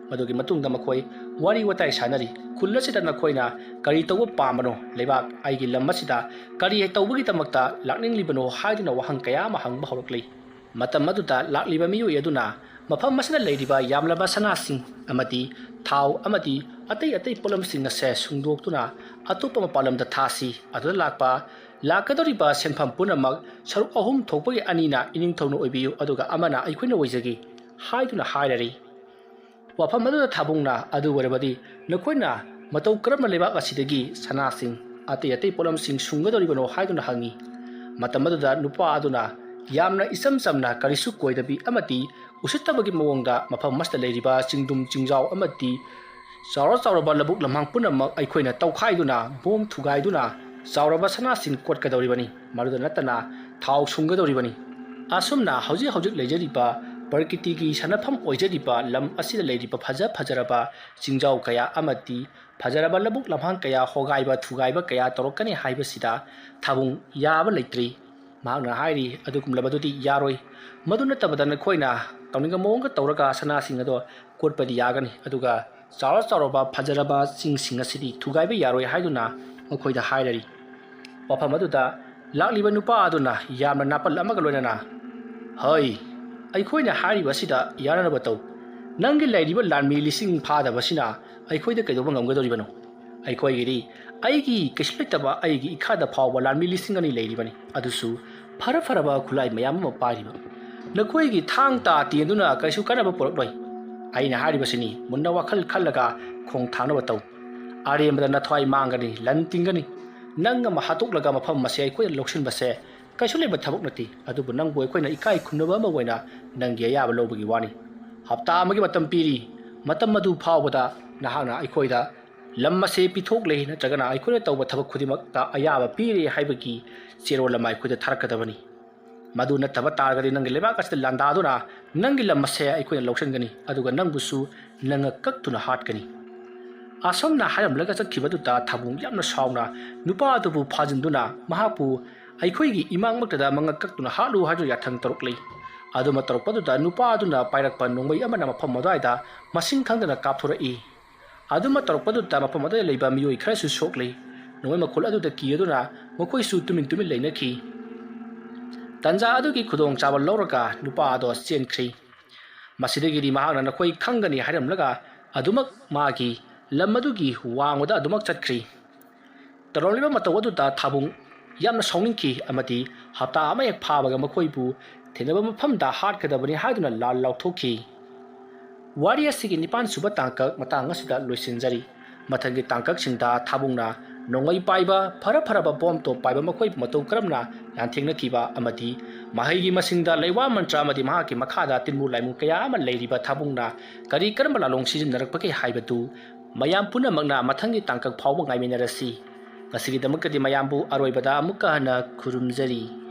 S1: ꯃꯗꯨꯒꯤ ꯃꯇꯨꯡꯗ ꯃꯈꯣꯏ ꯋꯥꯔꯤ ꯋꯥꯇꯥꯏ ꯁꯥꯟꯅꯔꯤ꯫ ꯈꯨꯜ ꯑꯁꯤꯗ ꯅꯈꯣꯏꯅ ꯀꯔꯤ ꯇꯧꯕ ꯄꯥꯝꯕꯅꯣ? ꯂꯩꯕꯥꯛ ꯑꯩꯒꯤ ꯂꯝ ꯑꯁꯤꯗ ꯀꯔꯤ ꯇꯧꯕꯒꯤꯗꯃꯛꯇ ꯂꯥꯛꯅꯤꯡꯂꯤꯕꯅꯣ ꯍꯥꯏꯗꯨꯅ ꯋꯥꯍꯪ ꯀꯌꯥ ꯑꯃ ꯍꯪꯕ ꯍꯧꯔꯛꯂꯤ꯫ ꯃꯇꯝ ꯑꯗꯨꯗ ꯂꯥꯛꯂꯤꯕ ꯃꯤꯑꯣꯏ ꯑꯗꯨꯅ ꯃꯐꯝ ꯑꯁꯤꯗ ꯂꯩꯔꯤꯕ ꯌꯥꯝꯂꯕ ꯁꯅꯥꯁꯤꯡ ꯑꯃꯗꯤ ꯊꯥꯎ ꯑꯃꯗꯤ ꯑꯇꯩ ꯄꯣꯠꯂꯝꯁꯤꯡ ꯑꯁꯦ ꯁꯨꯡꯗꯣꯛꯇꯨꯅ ꯑꯇꯣꯞꯄ ꯃꯄꯥꯟꯂꯝꯗ ꯊꯥꯁꯤ꯫ ꯑꯗꯨꯗ ꯂꯥꯛꯀꯗꯧꯔꯤꯕ ꯁꯦꯟꯐꯝ ꯄꯨꯝꯅꯃꯛ ꯁꯔꯨꯛ 2 ꯊꯣꯛꯄꯒꯤ 2ꯅ ꯏꯅꯤꯡꯊꯧꯅ ꯑꯣꯏꯕꯤꯌꯨ, ꯑꯗꯨꯒ ꯑꯃꯅ ꯑꯩꯈꯣꯏꯅ ꯑꯣꯏꯖꯒꯦ ꯍꯥꯏꯗꯨꯅ ꯍꯥꯏꯔꯔꯤ꯫ ꯋꯥꯐꯝ ꯑꯗꯨꯗ ꯊꯥꯕꯨꯡꯅ ꯑꯗꯨ ꯑꯣꯏꯔꯕꯗꯤ ꯅꯈꯣꯏꯅ ꯃꯇꯧ ꯀꯔꯝꯅ ꯂꯩꯕꯥꯛ ꯑꯁꯤꯗꯒꯤ ꯁꯅꯥꯁꯤꯡ ꯑꯇꯩ ꯄꯣꯠꯂꯝꯁꯤꯡ ꯁꯨꯡꯒꯗꯧꯔꯤꯕꯅꯣ ꯍꯥꯏꯗꯨꯅ ꯍꯪꯉꯤ꯫ ꯃꯇꯝ ꯑꯗꯨꯗ ꯅꯨꯄꯥ ꯑꯗꯨꯅ ꯌꯥꯝꯅ ꯏꯆꯝ ꯆꯝꯅ ꯀꯔꯤꯁꯨ ꯀꯣꯏꯗꯕꯤ ꯑꯃꯗꯤ ꯎꯁꯤꯠꯇꯕꯒꯤ ꯃꯑꯣꯡꯗ ꯃꯐꯝ ꯑꯁꯤꯗ ꯂꯩꯔꯤꯕ ꯆꯤꯡꯗꯨꯝ ꯆꯤꯡꯖꯥꯎ ꯑꯃꯗꯤ ꯆꯥꯎꯔꯕ ꯂꯧꯕꯨꯛ ꯂꯝꯍꯥꯡ ꯄꯨꯝꯅꯃꯛ ꯑꯩꯈꯣꯏꯅ ꯇꯧꯈꯥꯏꯗꯨꯅ ꯕꯣꯝ ꯊꯨꯒꯥꯏꯗꯨꯅ ꯆꯥꯎꯔꯕ ꯁꯅꯥꯁꯤꯡ ꯀꯣꯠꯀꯗꯧꯔꯤꯕꯅꯤ, ꯃꯗꯨꯗ ꯅꯠꯇꯅ ꯊꯥꯎ ꯁꯨꯡꯒꯗꯧꯔꯤꯕꯅꯤ꯫ ꯑꯁꯨꯝꯅ ꯍꯧꯖꯤꯛ ꯂꯩꯖꯔꯤꯕ ꯄ꯭ꯔꯀꯤꯇꯤꯒꯤ ꯁꯥꯟꯅꯐꯝ ꯑꯣꯏꯖꯔꯤꯕ ꯂꯝ ꯑꯁꯤꯗ ꯂꯩꯔꯤꯕ ꯐꯖꯔꯕ ꯆꯤꯡꯖꯥꯎ ꯀꯌꯥ ꯑꯃꯗꯤ ꯐꯖꯔꯕ ꯂꯧꯕꯨꯛ ꯂꯝꯍꯥꯡ ꯀꯌꯥ ꯍꯣꯒꯥꯏꯕ ꯊꯨꯒꯥꯏꯕ ꯀꯌꯥ ꯇꯧꯔꯛꯀꯅꯤ ꯍꯥꯏꯕꯁꯤꯗ ꯊꯥꯕꯨꯡ ꯌꯥꯕ ꯂꯩꯇ꯭ꯔꯤ꯫ ꯃꯍꯥꯛꯅ ꯍꯥꯏꯔꯤ, ꯑꯗꯨꯒꯨꯝꯂꯕꯗꯨꯗꯤ ꯌꯥꯔꯣꯏ꯫ ꯃꯗꯨ ꯅꯠꯇꯕꯗ ꯅꯈꯣꯏꯅ ꯇꯧꯅꯤꯡꯕ ꯃꯑꯣꯡꯗ ꯇꯧꯔꯒ ꯁꯅꯥꯁꯤꯡ ꯑꯗꯣ ꯀꯣꯠꯄꯗꯤ ꯌꯥꯒꯅꯤ, ꯑꯗꯨꯒ ꯆꯥꯎꯔꯕ ꯐꯖꯔꯕ ꯆꯤꯡꯁꯤꯡ ꯑꯁꯤꯗꯤ ꯊꯨꯒꯥꯏꯕ ꯌꯥꯔꯣꯏ ꯍꯥꯏꯗꯨꯅ ꯃꯈꯣꯏꯗ ꯍꯥꯏꯔꯔꯤ꯫ ꯋꯥꯐꯝ ꯑꯗꯨꯗ ꯂꯥꯛꯂꯤꯕ ꯅꯨꯄꯥ ꯑꯗꯨꯅ ꯌꯥꯝꯅ ꯅꯥꯄꯜ ꯑꯃꯒ ꯂꯣꯏꯅꯅ, ꯍꯩ, ꯑꯩꯈꯣꯏꯅ ꯍꯥꯏꯔꯤꯕ ꯑꯁꯤꯗ ꯌꯥꯅꯅꯕ ꯇꯧ꯫ ꯅꯪꯒꯤ ꯂꯩꯔꯤꯕ ꯂꯥꯟꯃꯤ 1,000 ꯐꯥꯗꯕꯁꯤꯅ ꯑꯩꯈꯣꯏꯗ ꯀꯩꯗꯧꯕ ꯉꯝꯒꯗꯧꯔꯤꯕꯅꯣ? ꯑꯩꯈꯣꯏꯒꯤꯗꯤ ꯑꯩꯒꯤ ꯀꯩꯁꯨ ꯂꯩꯇꯕ ꯑꯩꯒꯤ ꯏꯈꯥꯗ ꯐꯥꯎꯕ ꯂꯥꯟꯃꯤ 2,000 ꯂꯩꯔꯤꯕꯅꯤ, ꯑꯗꯨꯁꯨ ꯐꯔꯕ ꯈꯨꯠꯂꯥꯏ ꯃꯌꯥꯝ ꯑꯃ ꯄꯥꯏꯔꯤꯕ꯫ ꯅꯈꯣꯏꯒꯤ ꯊꯥꯡ ꯇꯥ ꯇꯦꯟꯗꯨꯅ ꯀꯩꯁꯨ ꯀꯥꯟꯅꯕ ꯄꯨꯔꯛꯂꯣꯏ꯫ ꯑꯩꯅ ꯍꯥꯏꯔꯤꯕꯁꯤꯅꯤ, ꯃꯨꯟꯅ ꯋꯥꯈꯜ ꯈꯜꯂꯒ ꯈꯣꯡ ꯊꯥꯡꯅꯕ ꯇꯧ꯫ ꯑꯔꯦꯝꯕꯗ ꯅꯊ꯭ꯋꯥꯏ ꯃꯥꯡꯒꯅꯤ, ꯂꯟ ꯇꯤꯡꯒꯅꯤ꯫ ꯅꯪ ꯑꯃ ꯍꯥꯠꯇꯣꯛꯂꯒ ꯃꯐꯝ ꯑꯁꯦ ꯑꯩꯈꯣꯏꯅ ꯂꯧꯁꯤꯟꯕꯁꯦ ꯀꯩꯁꯨ ꯂꯩꯕ ꯊꯕꯛ ꯅꯠꯇꯦ, ꯑꯗꯨꯕꯨ ꯅꯪꯕꯨ ꯑꯩꯈꯣꯏꯅ ꯏꯀꯥꯏ ꯈꯨꯝꯅꯕ ꯑꯃ ꯑꯣꯏꯅ ꯅꯪꯒꯤ ꯑꯌꯥꯕ ꯂꯧꯕꯒꯤ ꯋꯥꯅꯤ꯫ ꯍꯞꯇꯥ ꯑꯃꯒꯤ ꯃꯇꯝ ꯄꯤꯔꯤ꯫ ꯃꯇꯝ ꯑꯗꯨ ꯐꯥꯎꯕꯗ ꯅꯍꯥꯛꯅ ꯑꯩꯈꯣꯏꯗ ꯂꯝ ꯑꯁꯦ ꯄꯤꯊꯣꯛꯂꯦ ꯅꯠꯇ꯭ꯔꯒꯅ ꯑꯩꯈꯣꯏꯅ ꯇꯧꯕ ꯊꯕꯛ ꯈꯨꯗꯤꯡꯃꯛꯇ ꯑꯌꯥꯕ ꯄꯤꯔꯦ ꯍꯥꯏꯕꯒꯤ ꯆꯦꯔꯣꯜ ꯑꯃ ꯑꯩꯈꯣꯏꯗ ꯊꯥꯔꯛꯀꯗꯕꯅꯤ꯫ ꯃꯗꯨ ꯅꯠꯇꯕ ꯇꯥꯔꯒꯗꯤ ꯅꯪꯒꯤ ꯂꯩꯕꯥꯛ ꯑꯁꯤꯗ ꯂꯥꯟꯗꯥꯗꯨꯅ ꯅꯪꯒꯤ ꯂꯝ ꯑꯁꯦ ꯑꯩꯈꯣꯏꯅ ꯂꯧꯁꯤꯟꯒꯅꯤ ꯑꯗꯨꯒ ꯅꯪꯕꯨꯁꯨ ꯅꯪꯅ ꯀꯛꯇꯨꯅ ꯍꯥꯠꯀꯅꯤ ꯑꯁꯣꯝꯅ ꯍꯥꯏꯔꯝꯂꯒ ꯆꯠꯈꯤꯕꯗꯨꯗ ꯊꯥꯕꯨꯡ ꯌꯥꯝꯅ ꯁꯥꯎꯅ ꯅꯨꯄꯥ ꯑꯗꯨꯕꯨ ꯐꯥꯖꯤꯟꯗꯨꯅ ꯃꯍꯥꯛꯄꯨ ꯑꯩꯈꯣꯏꯒꯤ ꯏꯃꯥꯡꯃꯛꯇꯗ ꯃꯉꯛ ꯀꯛꯇꯨꯅ ꯍꯥꯠꯂꯨ ꯍꯥꯏꯗꯨꯅ ꯌꯥꯊꯪ ꯇꯧꯔꯛꯂꯤ ꯑꯗꯨꯃ ꯇꯧꯔꯛꯄꯗꯨꯗ ꯅꯨꯄꯥ ꯑꯗꯨꯅ ꯄꯥꯏꯔꯛꯄ ꯅꯣꯡꯃꯩ ꯑꯃꯅ ꯃꯐꯝ ꯑꯗꯨꯋꯥꯏꯗ ꯃꯁꯤꯡ ꯈꯪꯗꯅ ꯀꯥꯞꯊꯣꯔꯛꯏ ꯑꯗꯨꯃ ꯇꯧꯔꯛꯄꯗꯨꯗ ꯃꯐꯝ ꯑꯗꯨꯗ ꯂꯩꯕ ꯃꯤꯑꯣꯏ ꯈꯔꯁꯨ ꯁꯣꯛꯂꯤ ꯅꯣꯡꯃꯩ ꯃꯈꯨꯜ ꯑꯗꯨꯗ ꯀꯤꯗꯨꯅ ꯃꯈꯣꯏꯁꯨ ꯇꯨꯃꯤꯟ ꯂꯩꯅꯈꯤ ꯇꯟꯖꯥ ꯑꯗꯨꯒꯤ ꯈꯨꯗꯣꯡꯆꯥꯕ ꯂꯧꯔꯒ ꯅꯨꯄꯥ ꯑꯗꯣ ꯆꯦꯟꯈ꯭ꯔꯤ ꯃꯁꯤꯗꯒꯤꯗꯤ ꯃꯍꯥꯛꯅ ꯅꯈꯣꯏ ꯈꯪꯒꯅꯤ ꯍꯥꯏꯔꯝꯂꯒ ꯑꯗꯨꯃꯛ ꯃꯥꯒꯤ ꯂꯝ ꯑꯗꯨꯒꯤ ꯋꯥꯡꯃꯗ ꯑꯗꯨꯃꯛ ꯆꯠꯈ꯭ꯔꯤ ꯇꯧꯔꯝꯂꯤꯕ ꯃꯇꯧ ꯑꯗꯨꯗ ꯊꯥꯕꯨꯡ ꯌꯥꯝꯅ ꯁꯥꯎꯅꯤꯡꯈꯤ ꯑꯃꯗꯤ ꯍꯞꯇꯥ ꯑꯃ ꯍꯦꯛ ꯐꯥꯕꯒ ꯃꯈꯣꯏꯕꯨ ꯊꯦꯡꯅꯕ ꯃꯐꯝꯗ ꯍꯥꯠꯀꯗꯕꯅꯤ ꯍꯥꯏꯗꯨꯅ ꯂꯥꯜ ꯂꯥꯎꯊꯣꯛꯈꯤ ꯋꯥꯔꯤ ꯑꯁꯤꯒꯤ 9ꯁꯨꯕ ꯇꯥꯡꯀꯛ ꯃꯇꯥꯡ ꯑꯁꯤꯗ ꯂꯣꯏꯁꯤꯟꯖꯔꯤ ꯃꯊꯪꯒꯤ ꯇꯥꯡꯀꯛꯁꯤꯡꯗ ꯊꯥꯕꯨꯡꯅ ꯅꯣꯡꯃꯩ ꯄꯥꯏꯕ ꯐꯔꯕ ꯕꯣꯝ ꯇꯣꯞ ꯄꯥꯏꯕ ꯃꯈꯣꯏꯕꯨ ꯃꯇꯧ ꯀꯔꯝꯅ ꯂꯥꯟꯊꯦꯡꯅꯈꯤꯕ ꯑꯃꯗꯤ ꯃꯍꯩꯒꯤ ꯃꯁꯤꯡꯗ ꯂꯩꯋꯥ ꯃꯟꯇ꯭ꯔ ꯑꯃꯗꯤ ꯃꯍꯥꯛꯀꯤ ꯃꯈꯥꯗ ꯇꯤꯟꯃꯨ ꯂꯥꯏꯃꯨ ꯀꯌꯥ ꯑꯃ ꯂꯩꯔꯤꯕ ꯊꯥꯕꯨꯡꯅ ꯀꯔꯝꯕ ꯂꯥꯂꯣꯡ ꯁꯤꯖꯤꯟꯅꯔꯛꯄꯒꯦ ꯍꯥꯏꯕꯗꯨ ꯃꯌꯥꯝ ꯄꯨꯝꯅꯃꯛꯅ ꯃꯊꯪꯒꯤ ꯇꯥꯡꯀꯛ ꯐꯥꯎꯕ ꯉꯥꯏꯃꯤꯟꯅꯔꯁꯤ ꯉꯁꯤꯒꯤꯗꯃꯛꯇꯗꯤ ꯃꯌꯥꯝꯕꯨ ꯑꯔꯣꯏꯕꯗ ꯑꯃꯨꯛꯀ ꯍꯟꯅ ꯈꯨꯔꯨꯝꯖꯔꯤ